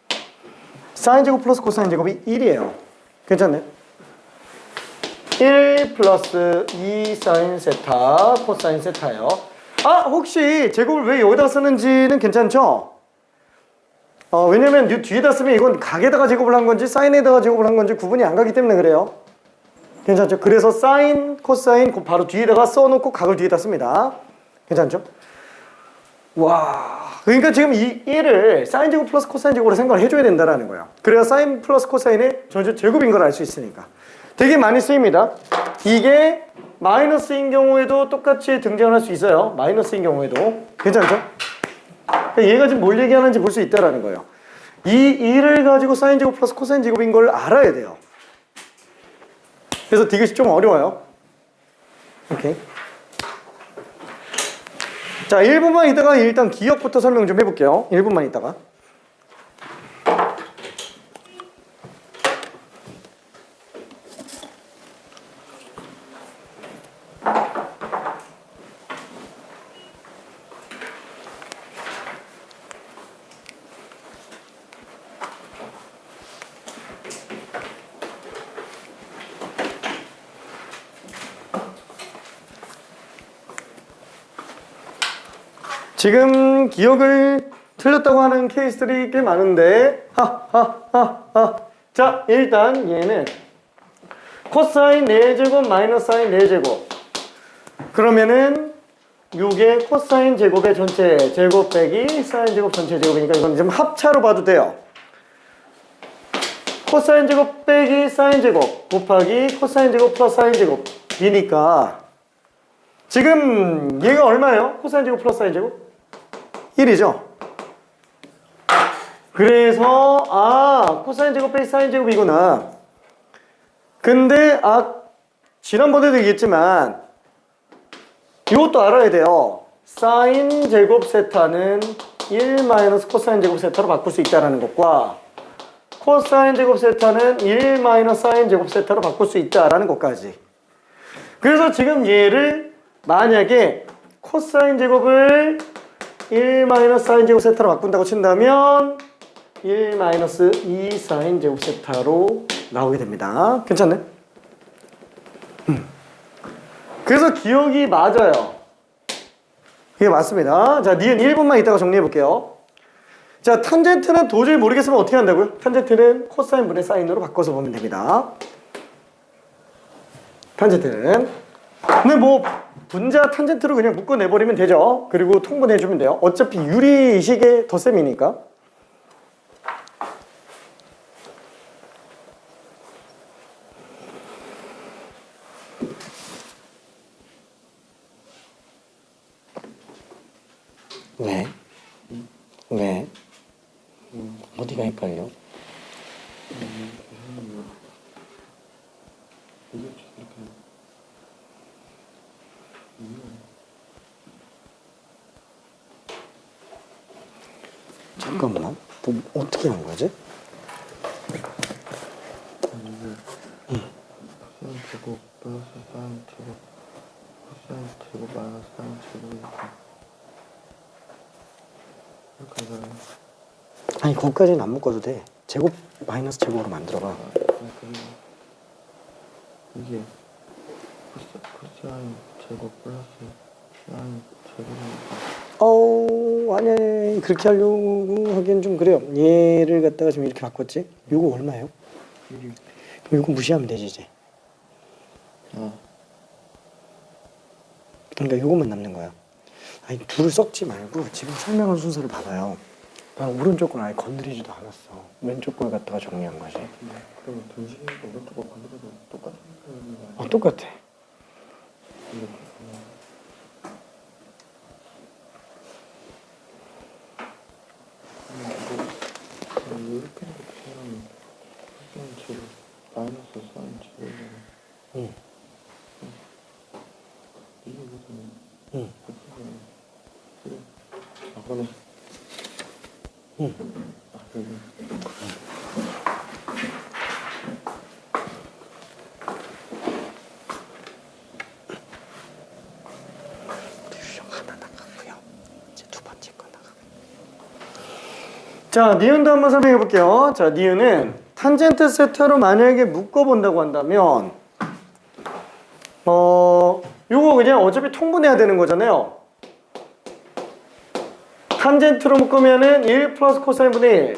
사인 제곱 플러스 코사인 제곱이 1이에요. 괜찮네. 1 플러스 2 사인 세타 코사인 세타요. 혹시 제곱을 왜 여기다 쓰는지는 괜찮죠? 왜냐면 뒤에다 쓰면 이건 각에다가 제곱을 한 건지 사인에다가 제곱을 한 건지 구분이 안 가기 때문에 그래요. 괜찮죠? 그래서 사인, 코사인 바로 뒤에다가 써놓고 각을 뒤에다 씁니다. 괜찮죠? 와, 그러니까 지금 이 1을 사인 제곱 플러스 코사인 제곱으로 생각을 해줘야 된다는 거예요. 그래야 사인 플러스 코사인의 전체 제곱인 걸 알 수 있으니까. 되게 많이 쓰입니다. 이게 마이너스인 경우에도 똑같이 등장할 수 있어요. 마이너스인 경우에도. 괜찮죠? 그러니까 얘가 지금 뭘 얘기하는지 볼 수 있다는 거예요. 이 1을 가지고 사인 제곱 플러스 코사인 제곱인 걸 알아야 돼요. 그래서 디귿이 좀 어려워요. 오케이. 자, 1분만 있다가 일단 기억부터 설명 좀 해볼게요. 1분만 있다가. 지금 기억을 틀렸다고 하는 케이스들이 꽤 많은데 자, 일단 얘는 코사인 4제곱 마이너스 사인 4제곱 그러면은 요게 코사인 제곱의 전체 제곱 빼기 사인 제곱 전체 제곱이니까 이건 좀 합차로 봐도 돼요. 코사인 제곱 빼기 사인 제곱 곱하기 코사인 제곱 플러스 사인 제곱이니까 지금 얘가 얼마예요? 코사인 제곱 플러스 사인 제곱? 1이죠. 그래서 코사인 제곱 빼기 사인 제곱이구나. 근데 지난번에도 얘기했지만 이것도 알아야 돼요. 사인 제곱 세타는 1 마이너스 코사인 제곱 세타로 바꿀 수 있다는 것과 코사인 제곱 세타는 1 마이너스 사인 제곱 세타로 바꿀 수 있다라는 것까지. 그래서 지금 얘를 만약에 코사인 제곱을 1 마이너스 사인 제곱 세타로 바꾼다고 친다면 1 마이너스 2 사인 제곱 세타로 나오게 됩니다. 괜찮네? 그래서 기억이 맞아요. 이게 맞습니다. 자, 니은 1분만 있다가 정리해 볼게요. 자, 탄젠트는 도저히 모르겠으면 어떻게 한다고요? 탄젠트는 코사인 분의 사인으로 바꿔서 보면 됩니다. 탄젠트는. 근데 뭐 분자 탄젠트로 그냥 묶어내버리면 되죠. 그리고 통분해주면 돼요. 어차피 유리식의 덧셈이니까. 왜? 왜? 어디가 헷갈려? 잠깐만, 뭐 어떻게 한 거지? 코사인 제곱 플러스 사인 제곱 코사인 제곱 마이너스 사인 제곱이니까 이렇게 하잖아요. 아니 거기까지는 안 묶어도 돼. 제곱 마이너스 제곱으로 만들어봐. 그리고 이게 코사인 제곱 플러스 사인 제곱이니까 아니 그렇게 하려고 하기엔 좀 그래요. 얘를 갖다가 지금 이렇게 바꿨지? 요거 얼마예요? 1이 그럼 요거 무시하면 되지 이제. 그러니까 요것만 남는 거야. 아니 둘을 섞지 말고 지금 설명한 순서를 봐봐요. 난 오른쪽 건 아예 건드리지도 않았어. 왼쪽 걸 갖다가 정리한 거지. 그러면 등식이 오른쪽 거 건드려도 똑같은 거야? 똑같아. 이렇게 하면 코사인 제곱 마이너스 사인 제곱이잖아. 응. 이게 무슨 응. 그러네. 응. 여기. 하나 나가고요. 이제 두 번째 거 나가. 자, 니은도 한번 설명해 볼게요. 자, 니은은 탄젠트 세타로 만약에 묶어본다고 한다면 요거 그냥 어차피 통분해야 되는 거잖아요. 탄젠트로 묶으면은 1 플러스 코사인 분의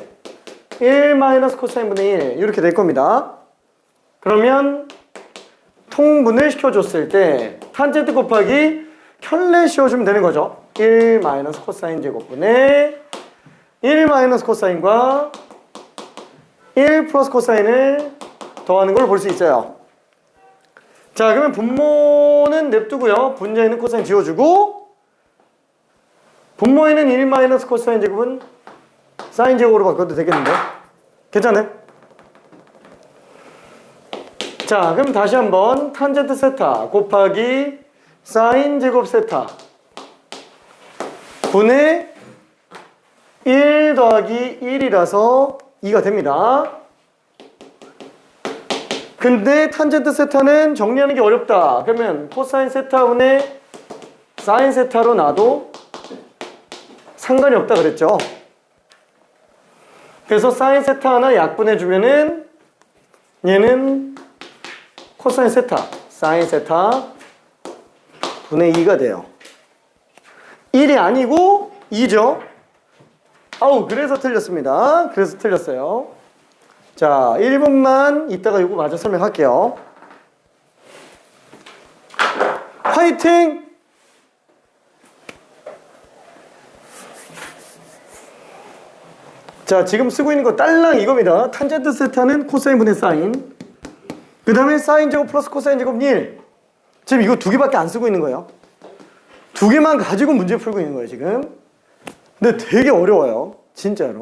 1, 1 마이너스 코사인 분의 1 이렇게 될 겁니다. 그러면 통분을 시켜줬을 때 탄젠트 곱하기 켤레 씌워주면 되는 거죠. 1 마이너스 코사인 제곱분의 1 마이너스 코사인과 1 플러스 코사인을 더하는 걸 볼 수 있어요. 자, 그러면 분모는 냅두고요. 분자에는 코사인 지워주고 분모에는 1 마이너스 코사인 제곱은 사인 제곱으로 바꿔도 되겠는데? 괜찮아요? 자, 그럼 다시 한번 탄젠트 세타 곱하기 사인 제곱 세타 분의 1 더하기 1이라서 2가 됩니다. 근데 탄젠트 세타는 정리하는 게 어렵다. 그러면 코사인 세타 분의 사인 세타로 놔도 상관이 없다 그랬죠. 그래서 사인 세타 하나 약분해주면은 얘는 코사인 세타, 사인 세타 분의 2가 돼요. 1이 아니고 2죠. 아우, 그래서 틀렸습니다. 그래서 틀렸어요. 자, 1분만 이따가 이거 마저 설명할게요. 화이팅! 자, 지금 쓰고 있는 거 딸랑 이겁니다. 탄젠트 세타는 코사인 분의 사인. 그 다음에 사인 제곱 플러스 코사인 제곱 1. 지금 이거 두 개밖에 안 쓰고 있는 거예요. 두 개만 가지고 문제 풀고 있는 거예요, 지금. 근데 되게 어려워요. 진짜로.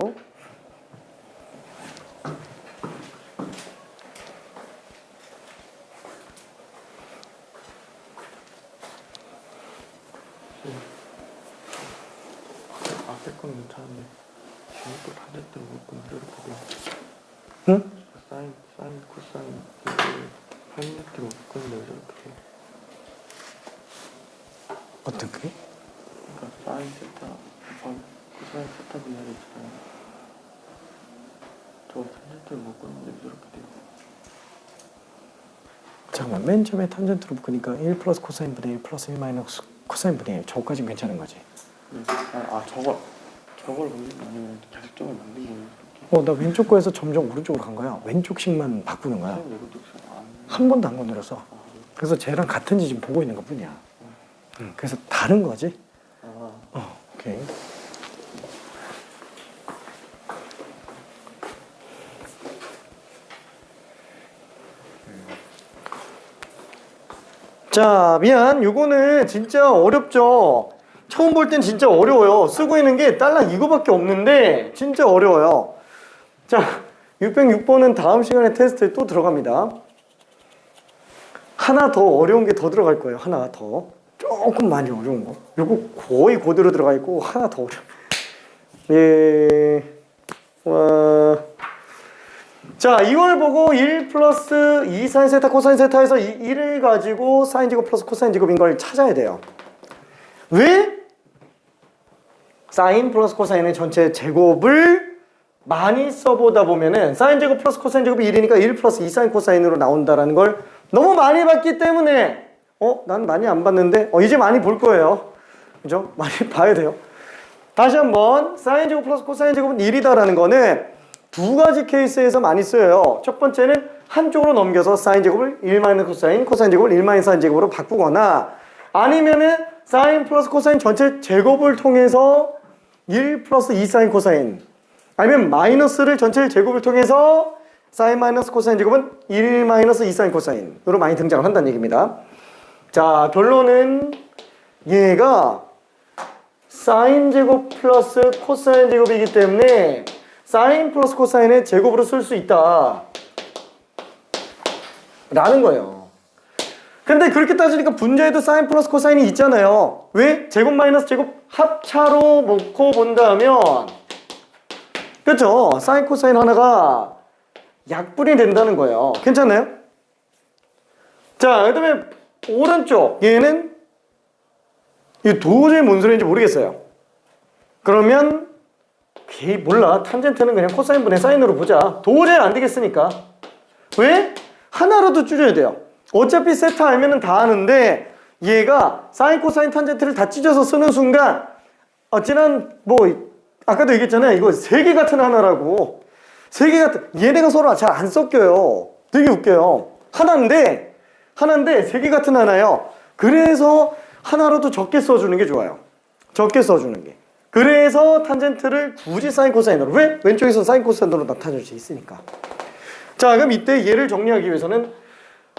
앞에 건 괜찮은데 지금 또 탄젠트로 묶으면 이렇게 돼. 응? 사인, 코사인 탄젠트로 묶으면 이렇게 돼. 어떤 게? 그러니까 사인 세타 코사인 세타 분야를 있잖아요. 저 탄젠트로 묶으면 이렇게 돼요. 잠깐만, 맨 처음에 탄젠트로 묶으니까 1 플러스 코사인 분의 1 플러스 1 마이너스 코사인 분의 1. 저거까지는 괜찮은 거지. 저걸 올리면 아니면 계속 저걸 만든 거예요. 나 왼쪽 거에서 점점 오른쪽으로 간 거야. 왼쪽씩만 바꾸는 거야. 한 번도 안 건드려서. 그래서 쟤랑 같은지 지금 보고 있는 것 뿐이야. 그래서 다른 거지? 오케이. 자, 미안. 요거는 진짜 어렵죠. 처음 볼 땐 진짜 어려워요. 쓰고 있는 게 딸랑 이거밖에 없는데 진짜 어려워요. 자, 606번은 다음 시간에 테스트에 또 들어갑니다. 하나 더 어려운 게 더 들어갈 거예요. 하나 더. 조금 많이 어려운 거. 요거 거의 그대로 들어가 있고 하나 더 어려워. 예. 자, 이걸 보고 1 플러스 2 사인 세타 코사인 세타에서 1을 가지고 사인 제곱 플러스 코사인 제곱인 걸 찾아야 돼요. 왜? 사인 플러스 코사인의 전체 제곱을 많이 써보다 보면은 사인 제곱 플러스 코사인 제곱이 1이니까 1 플러스 2 사인 코사인으로 나온다라는 걸 너무 많이 봤기 때문에 난 많이 안 봤는데 이제 많이 볼 거예요. 그죠? 많이 봐야 돼요. 다시 한번 사인 제곱 플러스 코사인 제곱은 1이다라는 거는 두 가지 케이스에서 많이 쓰여요. 첫 번째는 한쪽으로 넘겨서 사인 제곱을 1 마이너스 코사인, 코사인 제곱을 1 마이너스 사인 제곱으로 바꾸거나 아니면은 사인 플러스 코사인 전체 제곱을 통해서 1 플러스 2 사인 코사인 아니면 마이너스를 전체 제곱을 통해서 사인 마이너스 코사인 제곱은 1 마이너스 2 사인 코사인으로 많이 등장을 한다는 얘기입니다. 자, 결론은 얘가 사인 제곱 플러스 코사인 제곱이기 때문에 사인 플러스 코사인의 제곱으로 쓸 수 있다 라는 거예요. 근데 그렇게 따지니까 분자에도 사인 플러스 코사인이 있잖아요. 왜? 제곱 마이너스 제곱 합차로 놓고 본다면 그렇죠? 사인 코사인 하나가 약분이 된다는 거예요. 괜찮나요? 자, 그 다음에 오른쪽 얘는 이게 도저히 뭔 소리인지 모르겠어요. 그러면 몰라. 탄젠트는 그냥 코사인 분의 사인으로 보자. 도저히 안 되겠으니까. 왜? 하나라도 줄여야 돼요. 어차피 세타 알면은 다 아는데 얘가 사인 코사인 탄젠트를 다 찢어서 쓰는 순간 아까도 얘기했잖아요. 이거 세 개 같은 하나라고. 세 개 같은 얘네가 서로 잘 안 섞여요. 되게 웃겨요. 하나인데 세 개 같은 하나예요. 그래서 하나라도 적게 써주는 게 좋아요. 적게 써주는 게. 그래서 탄젠트를 굳이 사인 코사인으로. 왜? 왼쪽에서 사인 코사인으로 나타낼 수 있으니까. 자, 그럼 이때 얘를 정리하기 위해서는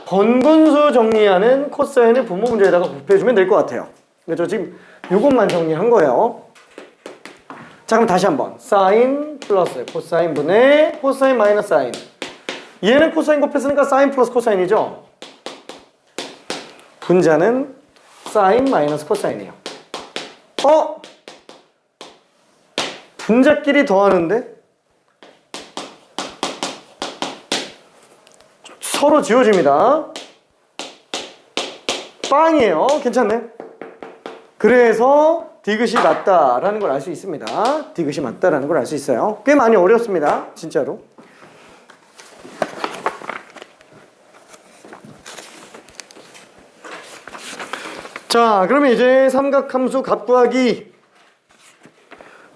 번분수 정리하는 코사인을 분모 문제에다가 곱해주면 될 것 같아요. 그렇죠? 지금 이것만 정리한 거예요. 자, 그럼 다시 한번 사인 플러스 코사인 분의 코사인 마이너스 사인. 얘는 코사인 곱했으니까 사인 플러스 코사인이죠. 분자는 사인 마이너스 코사인이에요. 분자끼리 더하는데 서로 지워집니다. 빵이에요. 괜찮네. 그래서 디귿이 맞다라는 걸 알 수 있습니다. 디귿이 맞다라는 걸 알 수 있어요. 꽤 많이 어렵습니다. 진짜로. 자, 그러면 이제 삼각함수 값 구하기.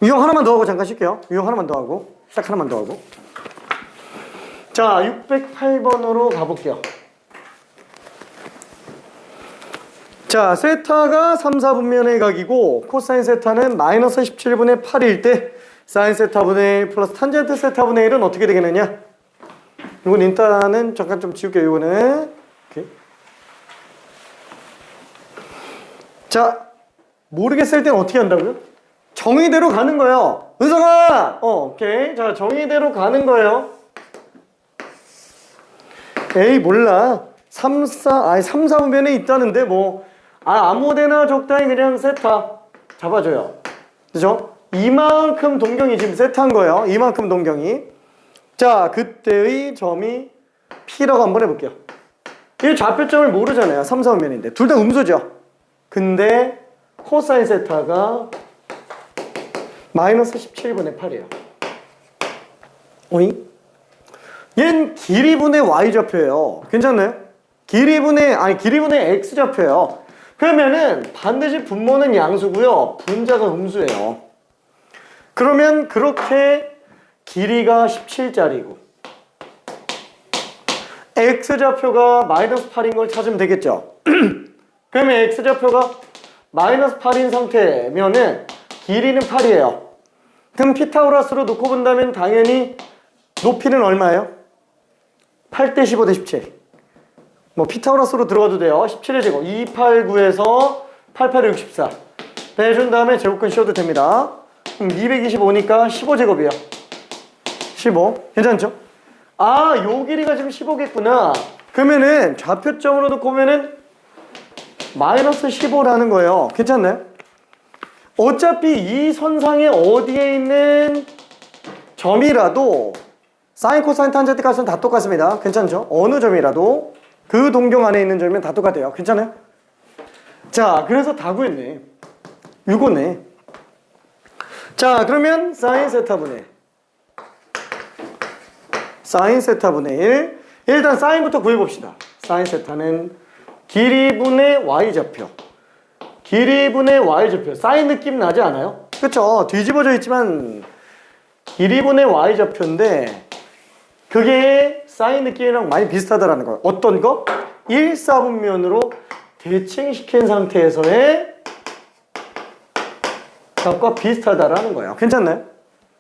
유형 하나만 더 하고 잠깐 쉴게요. 유형 하나만 더 하고. 딱 하나만 더 하고. 자, 608번으로 가볼게요. 자, 세타가 3, 4분면의 각이고 코사인 세타는 마이너스 17분의 8일 때 사인 세타분의 1 플러스 탄젠트 세타분의 1은 어떻게 되겠느냐? 이건 일단은 잠깐 좀 지울게요. 이거는 오케이. 자, 모르겠을 땐 어떻게 한다고요? 정의대로 가는 거예요. 은성아! 오케이. 자, 정의대로 가는 거예요. 에이, 몰라. 3, 4분면에 있다는데 뭐 아무데나 적당히 그냥 세타 잡아줘요. 그죠? 이만큼 동경이 지금 세타한 거예요. 이만큼 동경이. 자, 그때의 점이 P라고 한번 해볼게요. 이 좌표점을 모르잖아요. 3, 4분면인데. 둘 다 음수죠. 근데 코사인 세타가 마이너스 17분의 8이에요. 오잉? 얘는 길이분의 y좌표예요. 괜찮나요? 길이분의 x좌표예요. 그러면은 반드시 분모는 양수고요. 분자가 음수예요. 그러면 그렇게 길이가 17짜리고 x좌표가 마이너스 8인 걸 찾으면 되겠죠. 그러면 x좌표가 마이너스 8인 상태면은 길이는 8이에요. 그럼 피타고라스로 놓고 본다면 당연히 높이는 얼마예요? 8대 15 대 17. 뭐 피타고라스로 들어가도 돼요. 17의 제곱 2, 8, 9에서 8, 8, 64 빼준 다음에 제곱근 씌워도 됩니다. 225니까 15제곱이에요. 15. 괜찮죠? 아, 요 길이가 지금 15겠구나. 그러면은 좌표점으로 놓고 보면은 마이너스 15라는 거예요. 괜찮나요? 어차피 이 선상에 어디에 있는 점이라도 사인, 코사인, 탄젠트 값은 다 똑같습니다. 괜찮죠? 어느 점이라도 그 동경 안에 있는 점이면 다 똑같아요. 괜찮아요? 자, 그래서 다 구했네. 이거네. 자, 그러면 사인 세타분의 1. 일단 사인부터 구해봅시다. 사인 세타는 길이분의 y좌표. 길이분의 y좌표. 사인 느낌 나지 않아요? 그쵸? 뒤집어져 있지만 길이분의 y좌표인데 그게 사인 느낌이랑 많이 비슷하다라는 거예요. 어떤 거? 1, 4분면으로 대칭시킨 상태에서의 값과 비슷하다라는 거예요. 괜찮나요?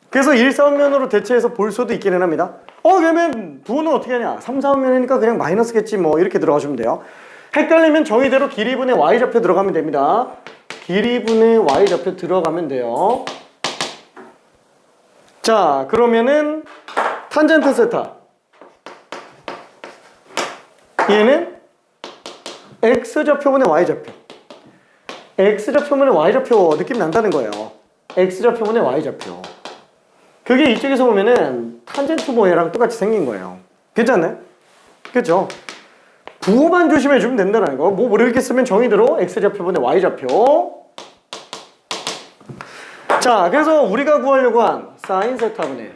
그래서 1, 4분면으로 대체해서 볼 수도 있기는 합니다. 그러면 부호는 어떻게 하냐? 3, 4분면이니까 그냥 마이너스겠지 뭐 이렇게 들어가시면 돼요. 헷갈리면 정의대로 길이분의 y좌표 들어가면 됩니다. 길이분의 y좌표 들어가면 돼요. 자, 그러면은 탄젠트 세타 얘는 x좌표분의 y좌표. x좌표분의 y좌표 느낌 난다는 거예요. x좌표분의 y좌표. 그게 이쪽에서 보면은 탄젠트 모양이랑 똑같이 생긴 거예요. 괜찮나요? 그렇죠? 부호만 조심해 주면 된다는 거. 뭐 모르겠으면 정의대로 x좌표분의 y좌표. 자, 그래서 우리가 구하려고 한 사인 세타분의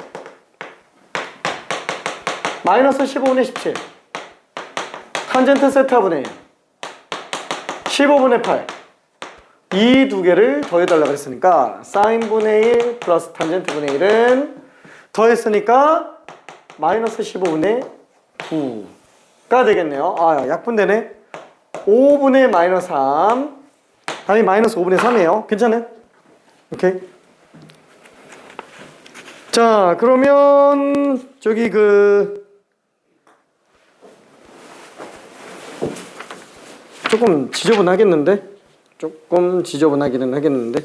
마이너스 15분의 17 탄젠트 세타분의 15분의 8 이 두 개를 더해달라고 했으니까 사인분의 1 플러스 탄젠트분의 1은 더했으니까 마이너스 15분의 9가 되겠네요. 아, 약분되네. 5분의 마이너스 3 답이 마이너스 5분의 3이에요. 괜찮아요? 오케이. 자, 그러면 저기 조금 지저분하겠는데? 조금 지저분하기는 하겠는데.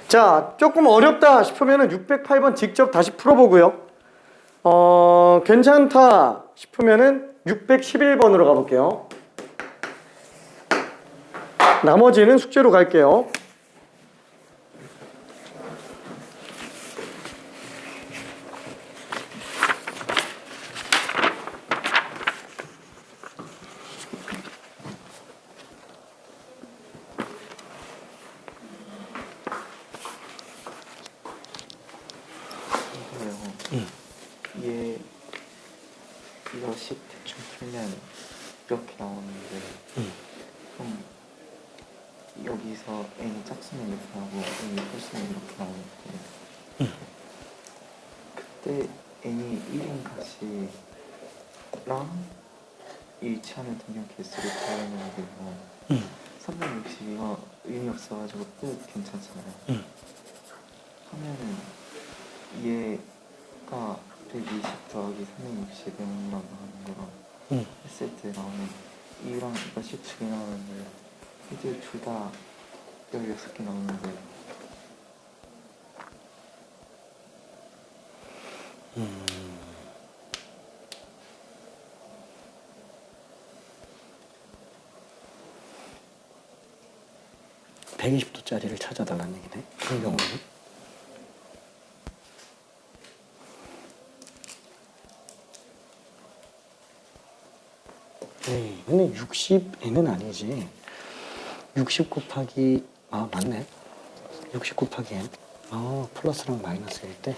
자, 조금 어렵다 싶으면 608번 직접 다시 풀어보고요. 괜찮다 싶으면은 611번으로 가볼게요. 나머지는 숙제로 갈게요. 얘 이거 식 대충 풀면 이렇게 나오는데 그럼 여기서 n이 짝수는 이렇게 나오고 n이 홀수는 이렇게 나오는데 그때 n이 1인 값이랑 일치하는 동량 개수를 구하는 거고 360이가 의미 없어가지고 뜻 괜찮잖아요. 하면은 얘가 120 더하기 360만 나오는 거랑 했을 때 나오는 이랑 이거 12개 나오는데 이들 둘 다 16개 나오는데 120도짜리를 찾아달라는 얘기네. 그런 경우는. 네, 근데 60n은 아니지. 60 곱하기 맞네. 60 곱하기 n. 플러스랑 마이너스일 때.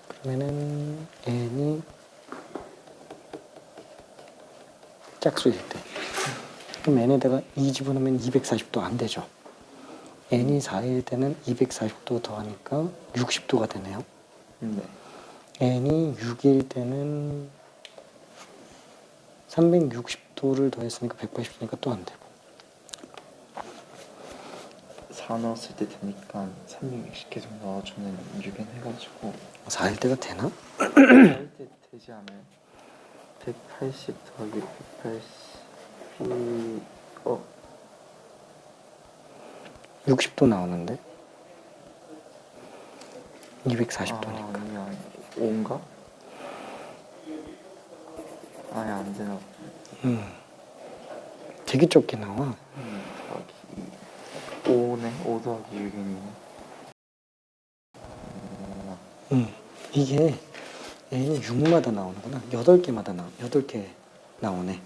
그러면은 n이 짝수일 때. 그럼 n에다가 2 집어넣으면 240도 안 되죠. n이 4일 때는 240도 더하니까 60도가 되네요. 네. n이 6일 때는 360도를 더했으니까 180도니까 또 안 되고. 4 넣었을 때 되니까 360개 정도 넣어주는 6엔 해가지고 4일 때가 되나? 4일 때 되지 않아요? 180 더하기 180이 60도 나오는데 240도니까. 아니야 5인가? 아예 안 되나? 되게 적게 나와. 더하기 5네? 5 더하기 6이네. 이게 n이 6마다 나오는구나. 8개 나오네.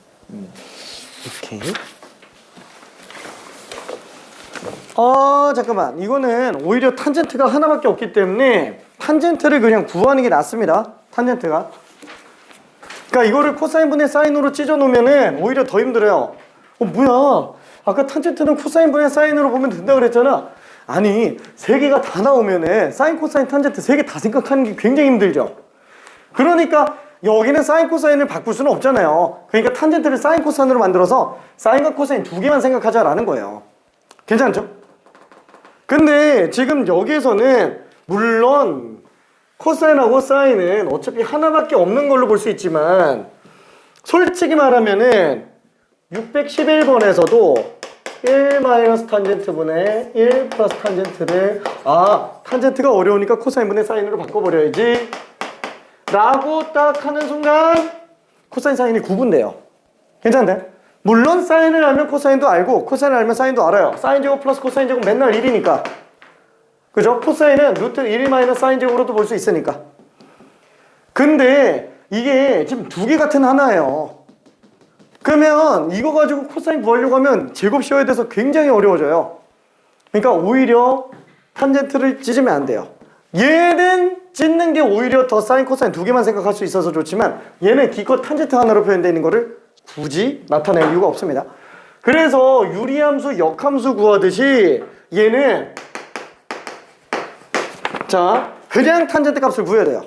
이렇게. 잠깐만. 이거는 오히려 탄젠트가 하나밖에 없기 때문에 탄젠트를 그냥 구하는 게 낫습니다. 탄젠트가. 그러니까 이거를 코사인분의 사인으로 찢어 놓으면은 오히려 더 힘들어요. 뭐야? 아까 탄젠트는 코사인분의 사인으로 보면 된다 그랬잖아. 아니, 세 개가 다 나오면은 사인, 코사인, 탄젠트 세 개 다 생각하는 게 굉장히 힘들죠. 그러니까 여기는 사인, 코사인을 바꿀 수는 없잖아요. 그러니까 탄젠트를 사인, 코사인으로 만들어서 사인과 코사인 두 개만 생각하자라는 거예요. 괜찮죠? 근데 지금 여기에서는 물론 코사인하고 사인은 어차피 하나밖에 없는 걸로 볼 수 있지만 솔직히 말하면은 611번에서도 1 마이너스 탄젠트분의 1 플러스 탄젠트를 탄젠트가 어려우니까 코사인분의 사인으로 바꿔버려야지 라고 딱 하는 순간 코사인 사인이 구분돼요. 괜찮네? 물론 사인을 알면 코사인도 알고 코사인을 알면 사인도 알아요. 사인 제곱 플러스 코사인 제곱 맨날 1이니까. 그죠? 코사인은 루트 1 마이너스 사인 제곱으로도 볼 수 있으니까. 근데 이게 지금 두 개 같은 하나예요. 그러면 이거 가지고 코사인 구하려고 하면 제곱 씌워야 돼서 굉장히 어려워져요. 그러니까 오히려 탄젠트를 찢으면 안 돼요. 얘는 찢는 게 오히려 더 사인, 코사인 두 개만 생각할 수 있어서 좋지만 얘는 기껏 탄젠트 하나로 표현되어 있는 거를 굳이 나타낼 이유가 없습니다. 그래서 유리함수, 역함수 구하듯이 얘는 그냥 탄젠트 값을 구해야 돼요.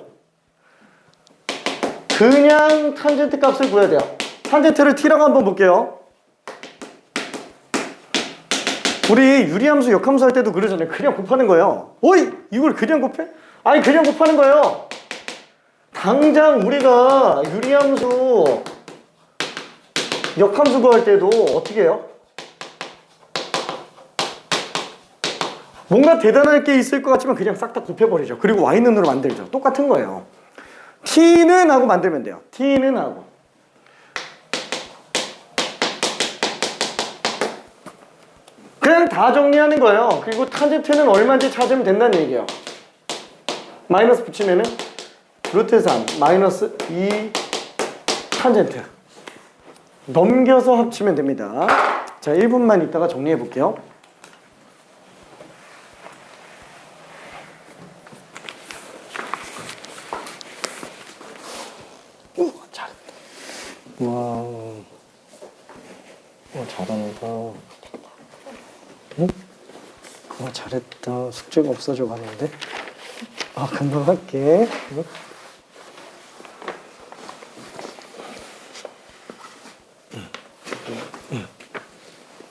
그냥 탄젠트 값을 구해야 돼요. 탄젠트를 t라고 한번 볼게요. 우리 유리함수, 역함수 할 때도 그러잖아요. 그냥 곱하는 거예요. 어이! 이걸 그냥 곱해? 아니 그냥 곱하는 거예요. 당장 우리가 유리함수, 역함수 구할 때도 어떻게 해요? 뭔가 대단할 게 있을 것 같지만 그냥 싹 다 곱해버리죠. 그리고 y눈으로 만들죠. 똑같은 거예요. t는 하고 만들면 돼요. t는 하고. 그냥 다 정리하는 거예요. 그리고 탄젠트는 얼마인지 찾으면 된다는 얘기예요. 마이너스 붙이면은 루트 3 마이너스 2 탄젠트 넘겨서 합치면 됩니다. 자, 1분만 있다가 정리해 볼게요. 잘했다. 와, 잘한다. 응? 잘했다. 숙제가 없어져 가는데. 금방 할게.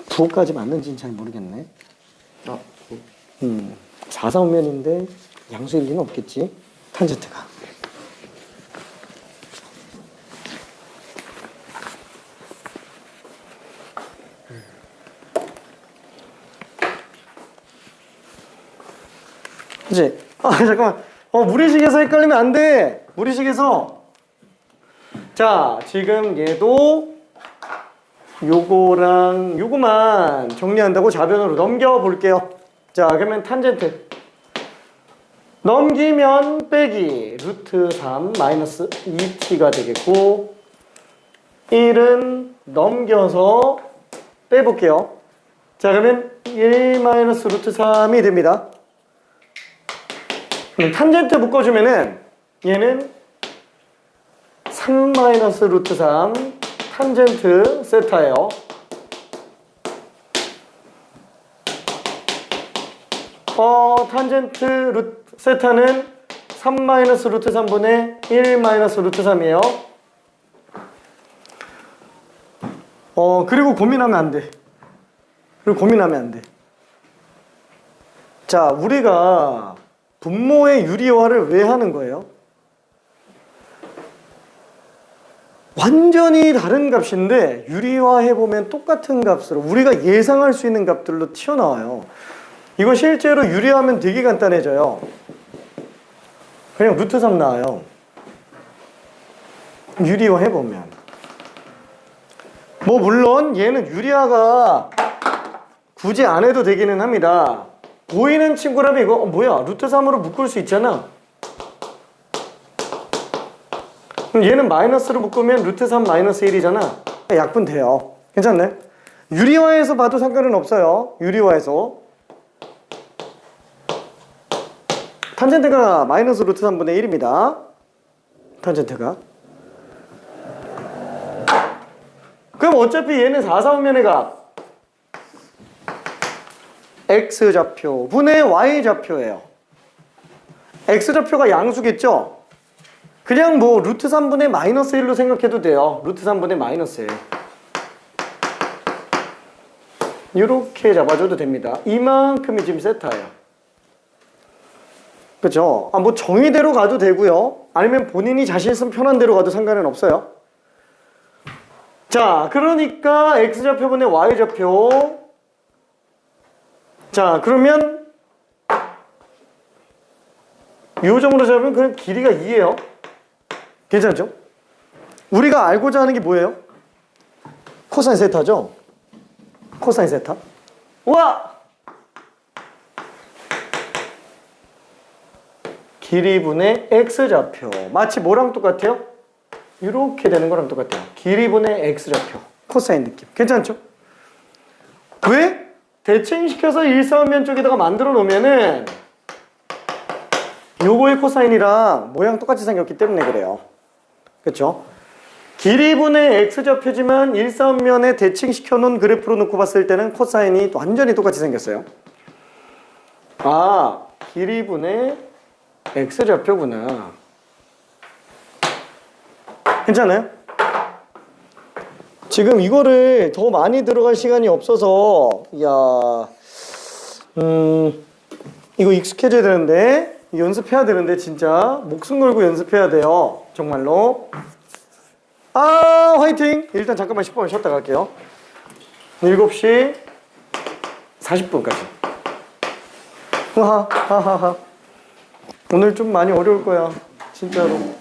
부호까지 맞는지는 잘 모르겠네. 4사면인데 양수일 리는 없겠지. 탄젠트가. 그치? 잠깐만. 무리식에서 헷갈리면 안 돼. 무리식에서. 자, 지금 얘도 요거랑 요거만 정리한다고 좌변으로 넘겨볼게요. 자, 그러면 탄젠트 넘기면 빼기 루트 3 마이너스 2t가 되겠고 1은 넘겨서 빼볼게요. 자, 그러면 1 마이너스 루트 3이 됩니다. 탄젠트 묶어주면은 얘는 3 마이너스 루트 3 탄젠트 세타예요. 탄젠트 세타는 3 마이너스 루트 3분의 1 마이너스 루트 3이에요. 그리고 고민하면 안 돼. 자, 우리가 분모의 유리화를 왜 하는 거예요? 완전히 다른 값인데 유리화해보면 똑같은 값으로 우리가 예상할 수 있는 값들로 튀어나와요. 이거 실제로 유리화하면 되게 간단해져요. 그냥 루트 3 나와요. 유리화해보면. 물론 얘는 유리화가 굳이 안 해도 되기는 합니다. 보이는 친구라면 이거 뭐야? 루트 3으로 묶을 수 있잖아. 그럼 얘는 마이너스로 묶으면 루트 3 마이너스 1이잖아. 약분 돼요. 괜찮네? 유리화해서 봐도 상관은 없어요. 유리화해서. 탄젠트가 마이너스 루트 3분의 1입니다. 탄젠트가. 그럼 어차피 얘는 4사분면의 값. X좌표 분의 Y좌표예요. X좌표가 양수겠죠? 그냥 루트 3분의 마이너스 1로 생각해도 돼요. 루트 3분의 마이너스 1. 이렇게 잡아줘도 됩니다. 이만큼이 지금 세타예요. 그쵸? 정의대로 가도 되고요. 아니면 본인이 자신 있으면 편한 대로 가도 상관은 없어요. 자, 그러니까 X좌표분의 Y좌표. 자, 그러면 요점으로 잡으면 그냥 길이가 2예요. 괜찮죠? 우리가 알고자 하는 게 뭐예요? 코사인 세타죠? 코사인 세타. 우와! 길이분의 X좌표. 마치 뭐랑 똑같아요? 이렇게 되는 거랑 똑같아요. 길이분의 X좌표. 코사인 느낌. 괜찮죠? 왜? 대칭시켜서 일사분면 쪽에다가 만들어 놓으면은 요거의 코사인이랑 모양 똑같이 생겼기 때문에 그래요. 그쵸? 길이분의 X좌표지만 일사분면에 대칭시켜 놓은 그래프로 놓고 봤을 때는 코사인이 완전히 똑같이 생겼어요. 길이분의 X좌표구나. 괜찮아요? 지금 이거를 더 많이 들어갈 시간이 없어서 이거 익숙해져야 되는데 연습해야 되는데 진짜 목숨 걸고 연습해야 돼요. 정말로. 화이팅! 일단 잠깐만 10분만 쉬었다 갈게요. 7시 40분까지. 하하하하. 오늘 좀 많이 어려울 거야. 진짜로.